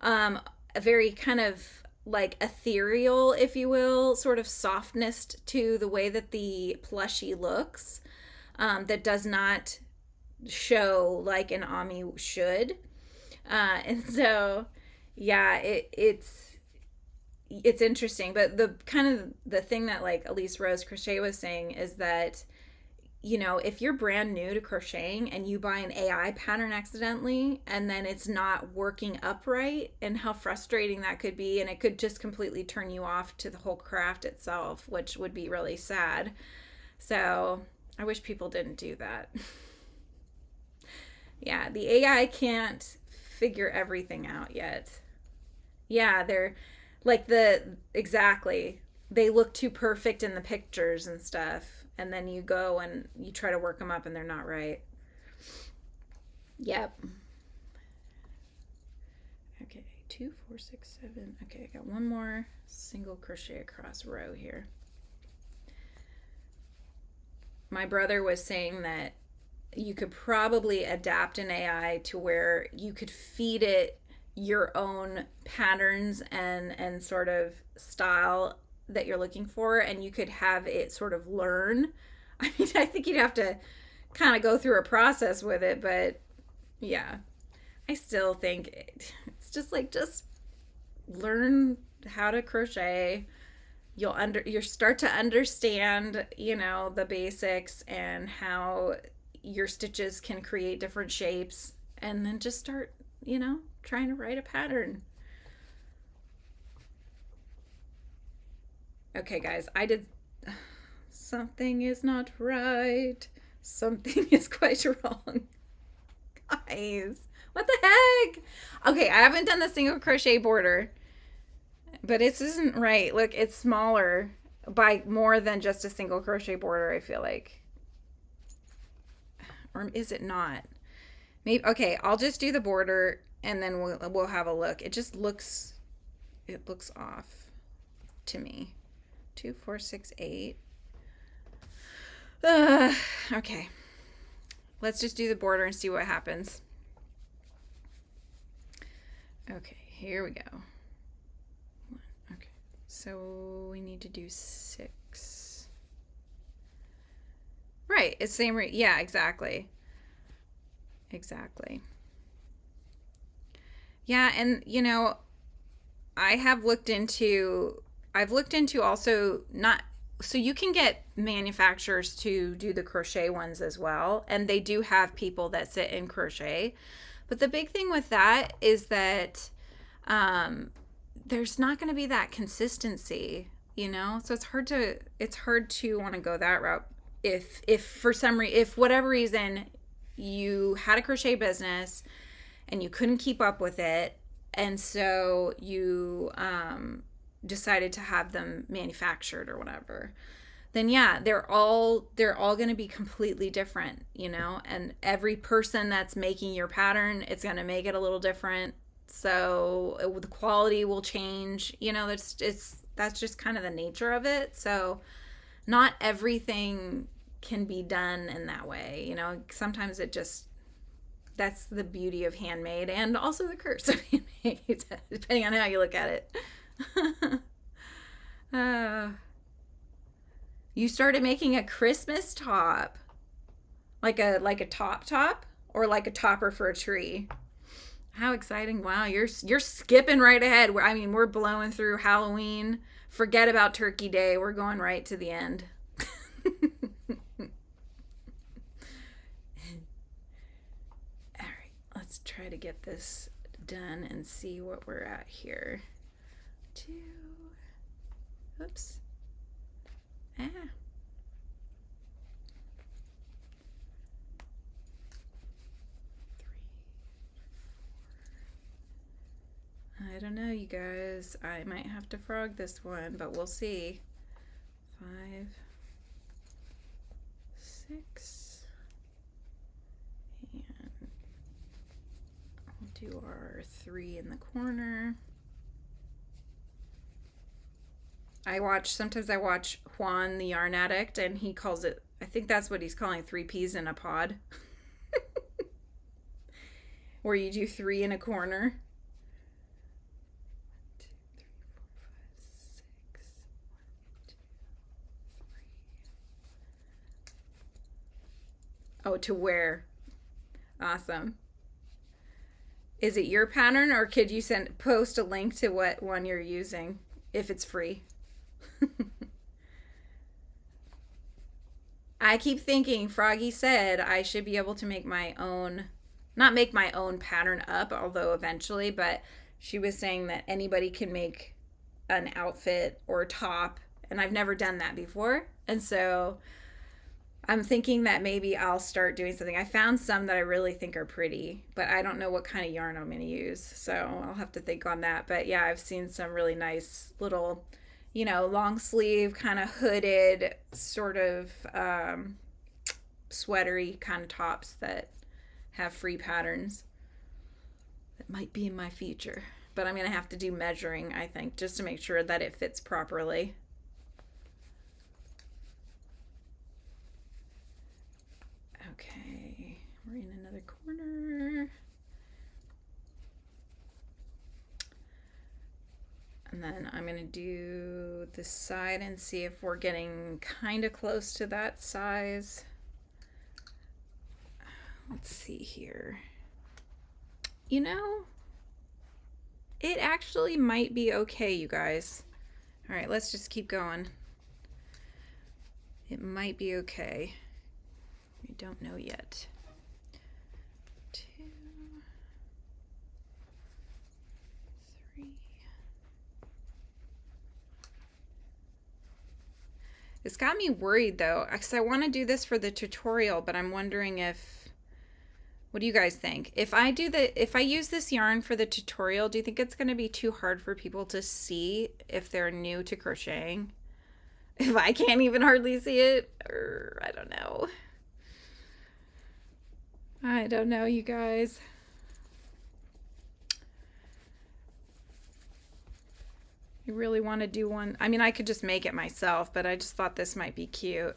a very kind of like ethereal, if you will, sort of softness to the way that the plushie looks, that does not show like an Ami should. And so yeah, it's interesting. But the kind of the thing that like Elise Rose Crochet was saying is that, if you're brand new to crocheting and you buy an AI pattern accidentally and then it's not working upright, and how frustrating that could be, and it could just completely turn you off to the whole craft itself, which would be really sad. So I wish people didn't do that. Yeah, the AI can't figure everything out yet. Yeah, they're like exactly. They look too perfect in the pictures and stuff. And then you go and you try to work them up and they're not right. Yep. Okay, 2, 4, 6, 7. Okay, I got one more single crochet across row here. My brother was saying that you could probably adapt an AI to where you could feed it your own patterns and sort of style that you're looking for, and you could have it sort of learn. I mean, I think you'd have to kind of go through a process with it, but yeah, I still think it's just like, just learn how to crochet. You'll start to understand, the basics and how your stitches can create different shapes, and then just start, trying to write a pattern. Okay, guys, something is not right. Something is quite wrong. Guys, what the heck? Okay, I haven't done the single crochet border, but this isn't right. Look, it's smaller by more than just a single crochet border, I feel like. Or is it not? Maybe, okay, I'll just do the border and then we'll have a look. It looks off to me. 2, 4, 6, 8. Okay, let's just do the border and see what happens. Okay, here we go. Okay, so we need to do 6. Right, it's same rate. Yeah, exactly. Yeah, and I've looked into also, not, so you can get manufacturers to do the crochet ones as well, and they do have people that sit in crochet. But the big thing with that is that there's not going to be that consistency, so it's hard to want to go that route. if for some reason, if whatever reason you had a crochet business and you couldn't keep up with it, and so you decided to have them manufactured or whatever, then yeah, they're all going to be completely different, you know, and every person that's making your pattern, it's going to make it a little different. So the quality will change, you know. That's just kind of the nature of it. So not everything can be done in that way, you know. Sometimes that's the beauty of handmade, and also the curse of handmade, depending on how you look at it. You started making a Christmas top, like a top, or like a topper for a tree. How exciting. Wow, you're skipping right ahead. I mean, we're blowing through Halloween. Forget about Turkey Day. We're going right to the end. All right, let's try to get this done and see what we're at here. Oops. I don't know, you guys. I might have to frog this one, but we'll see. 5, 6, and we'll do our 3 in the corner. Sometimes I watch Juan the Yarn Addict, and he calls it, I think that's what he's calling 3 peas in a pod. Where you do 3 in a corner. 1, 2, 3, 4, 5, 6. 1, 2, 3. Oh, to wear. Awesome. Is it your pattern, or could you post a link to what one you're using if it's free? I keep thinking Froggy said I should be able to make my own, not make my own pattern up, although eventually, but she was saying that anybody can make an outfit or a top, and I've never done that before. And so I'm thinking that maybe I'll start doing something. I found some that I really think are pretty, but I don't know what kind of yarn I'm going to use. So I'll have to think on that. But yeah, I've seen some really nice little, you know, long sleeve, kind of hooded, sort of sweatery kind of tops that have free patterns. That might be in my future. But I'm going to have to do measuring, I think, just to make sure that it fits properly. Okay, we're in another corner. And then I'm going to do this side and see if we're getting kind of close to that size. Let's see here. You know, it actually might be okay, you guys. All right, let's just keep going. It might be okay. We don't know yet. 2, 3. It's got me worried though, because I want to do this for the tutorial, but I'm wondering what do you guys think? If I use this yarn for the tutorial, do you think it's going to be too hard for people to see if they're new to crocheting? If I can't even hardly see it? Or I don't know. I don't know, you guys. I really want to do one. I mean, I could just make it myself, but I just thought this might be cute.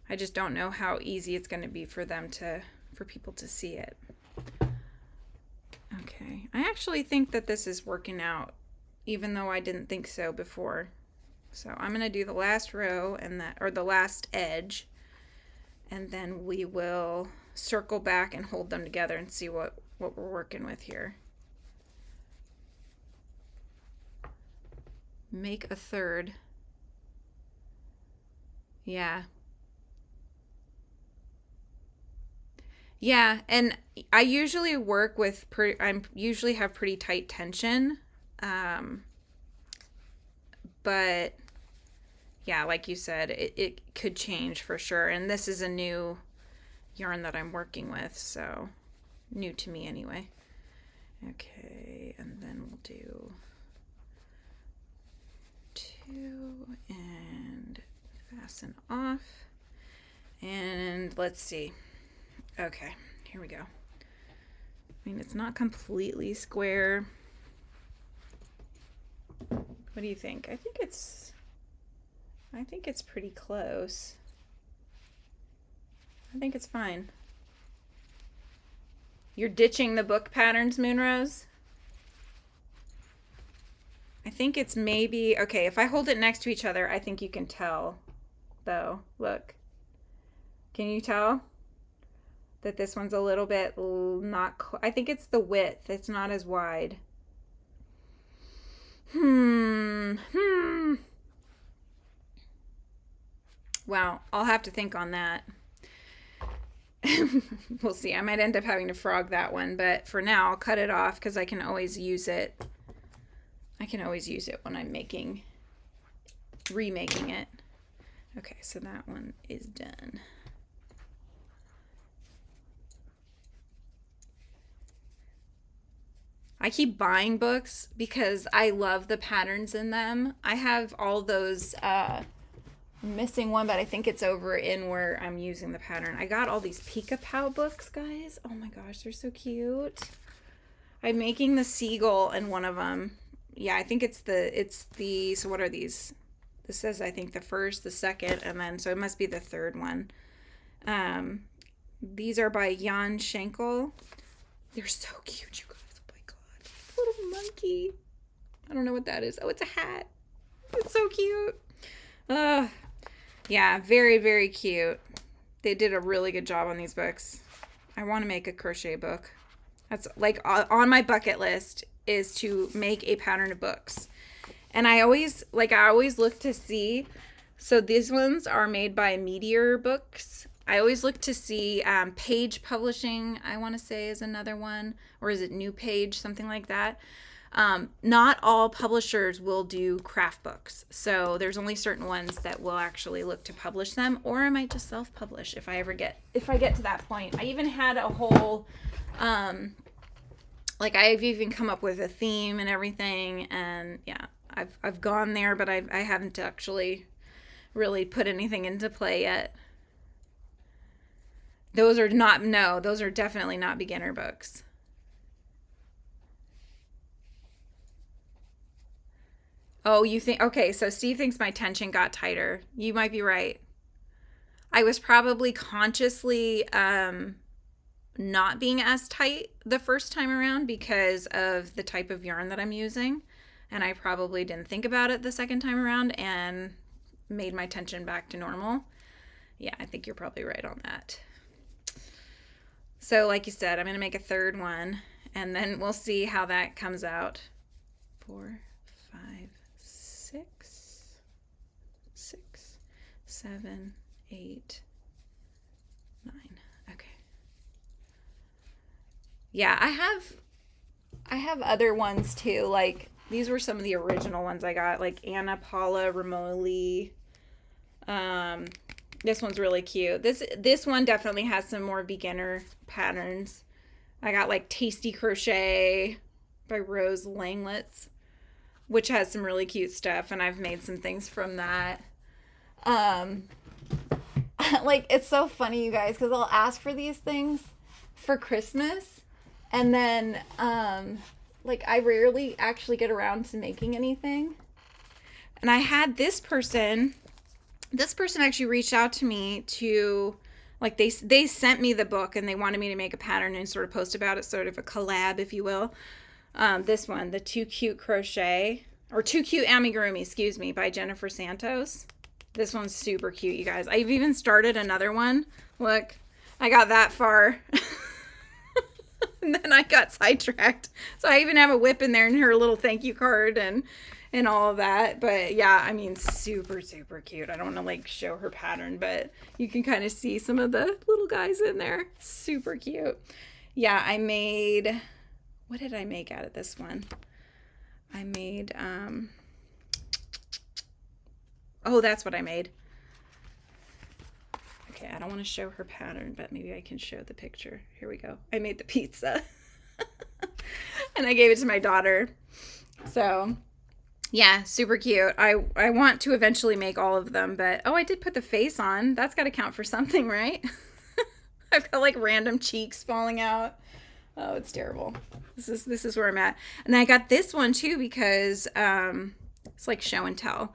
I just don't know how easy it's going to be for people to see it. Okay. I actually think that this is working out, even though I didn't think so before. So I'm going to do the last row or the last edge, and then we will circle back and hold them together and see what we're working with here. Make a third. Yeah. Yeah, and I usually work with I usually have pretty tight tension. But yeah, like you said, it could change for sure. And this is a new yarn that I'm working with, so new to me anyway. Okay, and then we'll do 2 and fasten off. And let's see. Okay, here we go. I mean, it's not completely square. What do you think? I think it's pretty close. I think it's fine. You're ditching the book patterns, Moonrose? I think it's maybe, okay, if I hold it next to each other, I think you can tell, though. Look. Can you tell that this one's a little bit not, I think it's the width. It's not as wide. Well, I'll have to think on that. We'll see. I might end up having to frog that one, but for now I'll cut it off because I can always use it. I can always use it when I'm remaking it. Okay, so that one is done. I keep buying books because I love the patterns in them. I have all those, I'm missing one, but I think it's over in where I'm using the pattern. I got all these Pika-Pow books, guys. Oh my gosh, they're so cute. I'm making the seagull in one of them. Yeah, I think it's the, so what are these? This says, I think, the first, the second, and then, so it must be the third one. These are by Jan Schenkel. They're so cute, you guys. Little monkey. I don't know what that is. Oh, it's a hat. It's so cute. Yeah, very, very cute. They did a really good job on these books. I want to make a crochet book. That's like on my bucket list, is to make a pattern of books. And I always look to see, so these ones are made by Meteor Books. I always look to see Page Publishing, I want to say, is another one, or is it New Page, something like that. Not all publishers will do craft books, so there's only certain ones that will actually look to publish them, or I might just self-publish if I get to that point. I even had a whole, like I've even come up with a theme and everything, and yeah, I've gone there, but I haven't actually really put anything into play yet. Those are definitely not beginner books. Oh, you think, okay, so Steve thinks my tension got tighter. You might be right. I was probably consciously not being as tight the first time around because of the type of yarn that I'm using. And I probably didn't think about it the second time around and made my tension back to normal. Yeah, I think you're probably right on that. So like you said, I'm going to make a third one, and then we'll see how that comes out. 4, 5, 6, 7, 8, 9. Okay. Yeah, I have other ones too. Like these were some of the original ones I got, like Anna Paula Romoli. This one's really cute. This one definitely has some more beginner patterns. I got like Tasty Crochet by Rose Langlitz, which has some really cute stuff, and I've made some things from that. Like it's so funny, you guys, because I'll ask for these things for Christmas, and then like I rarely actually get around to making anything. And I had this person actually reached out to me to, like, they sent me the book and they wanted me to make a pattern and sort of post about it, sort of a collab, if you will. This one, the Too Cute Crochet, or Too Cute Amigurumi, excuse me, by Jennifer Santos. This one's super cute, you guys. I've even started another one. Look, I got that far. And then I got sidetracked. So I even have a whip in there and her little thank you card and all of that. But yeah, I mean, super, super cute. I don't want to like show her pattern, but you can kind of see some of the little guys in there. Super cute. Yeah, I made, what did I make out of this one? I made, Oh, that's what I made. Okay, I don't want to show her pattern, but maybe I can show the picture. Here we go. I made the pizza. And I gave it to my daughter. So, yeah, super cute. I want to eventually make all of them, but oh, I did put the face on. That's got to count for something, right? I've got like random cheeks falling out. Oh, it's terrible. This is where I'm at. And I got this one too because it's like show and tell.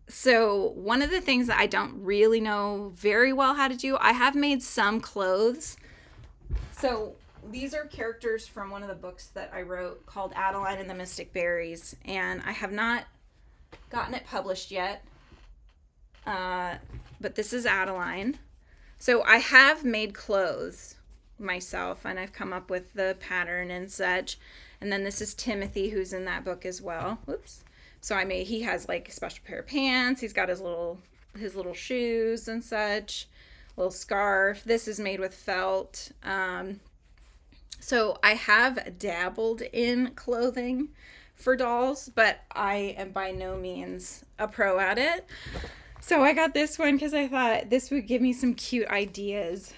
So one of the things that I don't really know very well how to do, I have made some clothes. So these are characters from one of the books that I wrote called Adeline and the Mystic Berries, and I have not gotten it published yet. But this is Adeline. So I have made clothes myself, and I've come up with the pattern and such. And then this is Timothy, who's in that book as well. Whoops. So he has like a special pair of pants. He's got his little shoes and such, little scarf. This is made with felt. So I have dabbled in clothing for dolls, but I am by no means a pro at it. So I got this one because I thought this would give me some cute ideas.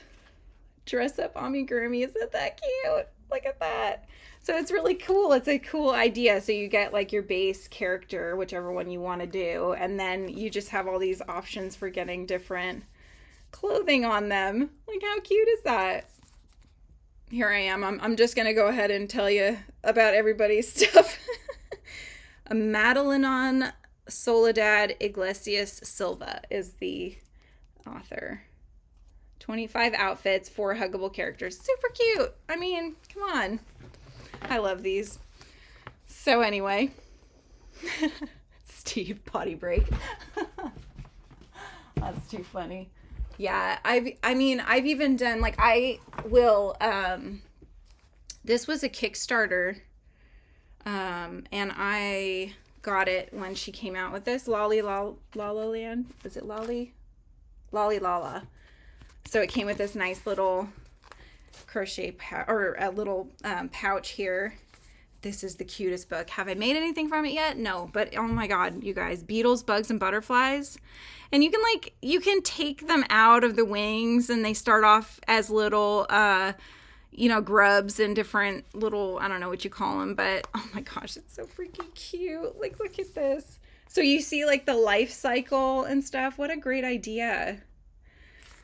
Dress up amigurumi. Isn't that cute? Look at that. So it's really cool. It's a cool idea. So you get like your base character, whichever one you want to do, and then you just have all these options for getting different clothing on them. Like, how cute is that? Here I am. I'm just going to go ahead and tell you about everybody's stuff. Madeleine Soledad Iglesias Silva is the author. 25 outfits, 4 huggable characters. Super cute. I mean, come on. I love these. So anyway, Steve, potty break. That's too funny. Yeah, I've even done, like, I will, this was a Kickstarter, and I got it when she came out with this, Lolly Land. Is it Lolly Lala? So it came with this nice little crochet pouch here. This is the cutest book. Have I made anything from it yet? No, but oh my god, you guys, beetles, bugs, and butterflies. And you can take them out of the wings, and they start off as little grubs and different little, I don't know what you call them, but oh my gosh, it's so freaking cute. Like, look at this. So you see like the life cycle and stuff. What a great idea.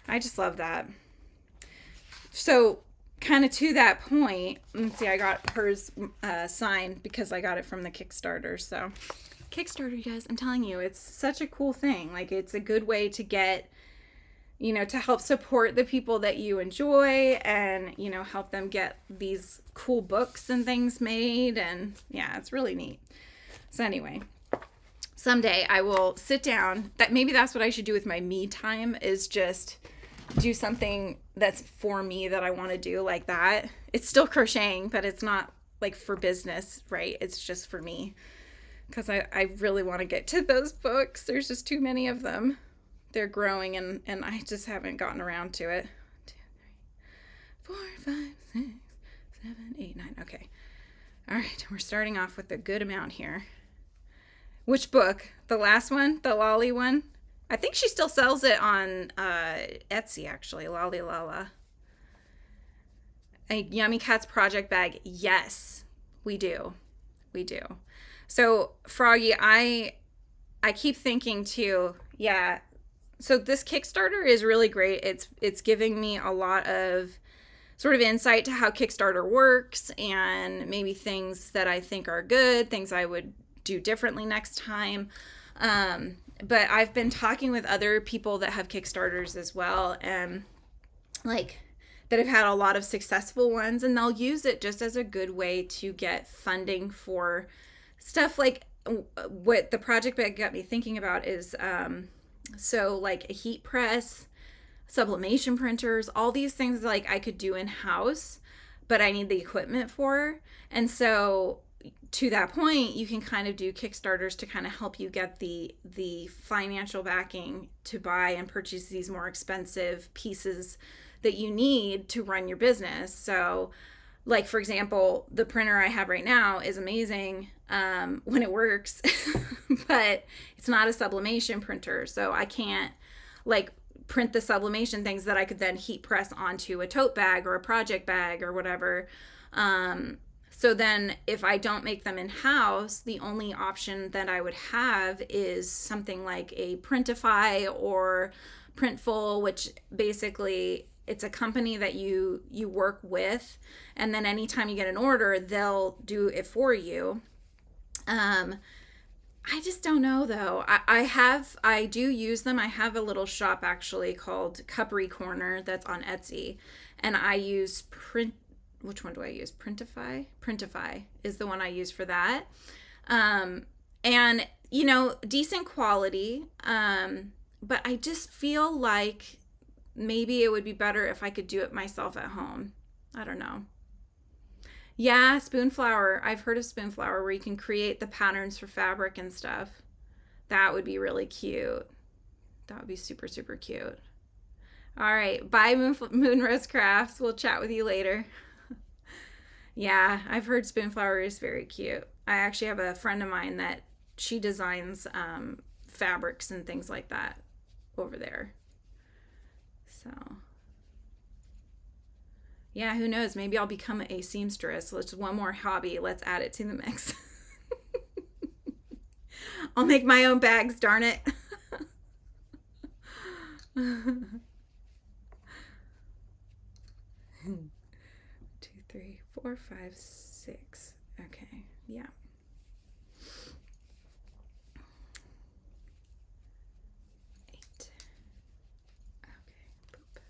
I just love that. So kind of to that point, let's see, I got hers signed because I got it from the Kickstarter. So Kickstarter, you guys, I'm telling you, it's such a cool thing. Like, it's a good way to get, to help support the people that you enjoy and, help them get these cool books and things made. And yeah, it's really neat. So anyway, someday I will sit down. Maybe that's what I should do with my me time, is just do something that's for me that I want to do like that. It's still crocheting, but it's not like for business, right? It's just for me. Because I really want to get to those books. There's just too many of them. They're growing, and I just haven't gotten around to it. 2, 3, 4, 5, 6, 7, 8, 9. Okay. All right. We're starting off with a good amount here. Which book? The last one? The Lolly one? I think she still sells it on Etsy, actually. Lolly Lala. A Yummy Cats project bag. Yes, we do. We do. So, Froggy, I keep thinking too, yeah. So this Kickstarter is really great. It's giving me a lot of sort of insight to how Kickstarter works, and maybe things that I think are good, things I would do differently next time. But I've been talking with other people that have Kickstarters as well, and like that have had a lot of successful ones, and they'll use it just as a good way to get funding for stuff. Like, what the project bag got me thinking about is so like a heat press, sublimation printers, all these things like I could do in house, but I need the equipment for. And so to that point, you can kind of do Kickstarters to kind of help you get the financial backing to buy and purchase these more expensive pieces that you need to run your business. So like, for example, the printer I have right now is amazing when it works, but it's not a sublimation printer. So I can't like print the sublimation things that I could then heat press onto a tote bag or a project bag or whatever. So then if I don't make them in-house, the only option that I would have is something like a Printify or Printful, which basically it's a company that you work with, and then anytime you get an order, they'll do it for you. I just don't know though. I do use them. I have a little shop actually called Cuppery Corner that's on Etsy, and I use which one do I use? Printify? Printify is the one I use for that. And you know, decent quality. But I just feel like maybe it would be better if I could do it myself at home. I don't know. Yeah, Spoonflower. I've heard of Spoonflower where you can create the patterns for fabric and stuff. That would be really cute. That would be super, super cute. All right. Bye, Moonrose Crafts. We'll chat with you later. Yeah, I've heard Spoonflower is very cute. I actually have a friend of mine that she designs fabrics and things like that over there. So yeah, who knows? Maybe I'll become a seamstress. Let's one more hobby. Let's add it to the mix. I'll make my own bags, darn it. 2, 3, 4, 5, 6. Okay, yeah. 8. Okay, boop.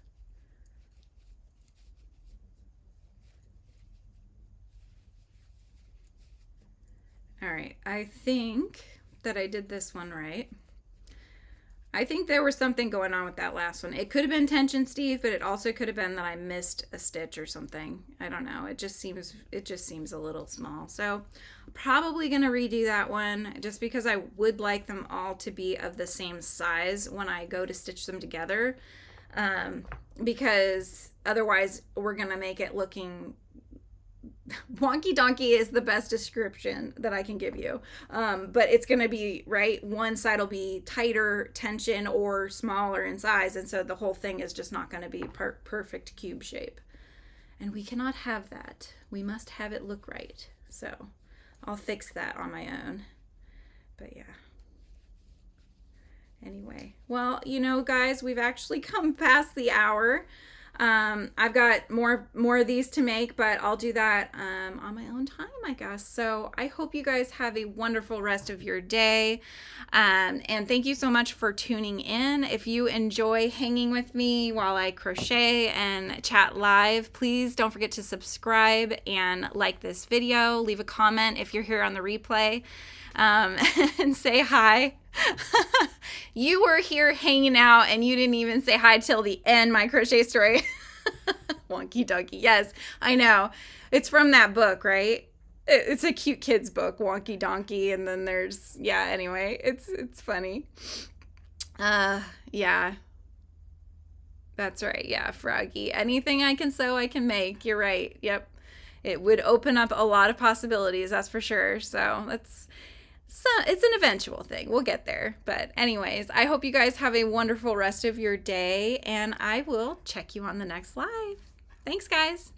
All right, I think that I did this one right. I think there was something going on with that last one. It could have been tension, Steve, but it also could have been that I missed a stitch or something. I don't know. It just seems a little small. So probably going to redo that one just because I would like them all to be of the same size when I go to stitch them together. Because otherwise we're going to make it looking wonky donkey is the best description that I can give you. But it's going to be, right, one side will be tighter tension or smaller in size. And so the whole thing is just not going to be perfect cube shape. And we cannot have that. We must have it look right. So I'll fix that on my own. But yeah. Anyway, well, you know, guys, we've actually come past the hour. I've got more of these to make, but I'll do that on my own time, I guess. So I hope you guys have a wonderful rest of your day. And thank you so much for tuning in. If you enjoy hanging with me while I crochet and chat live, please don't forget to subscribe and like this video. Leave a comment if you're here on the replay, and say hi. You were here hanging out and you didn't even say hi till the end, my crochet story. Wonky donkey. Yes, I know. It's from that book, right? It's a cute kid's book, Wonky Donkey. And then there's, yeah, anyway, it's funny. Yeah. That's right. Yeah, Froggy. Anything I can sew, I can make. You're right. Yep. It would open up a lot of possibilities, that's for sure. So it's an eventual thing. We'll get there. But anyways, I hope you guys have a wonderful rest of your day, and I will check you on the next live. Thanks, guys.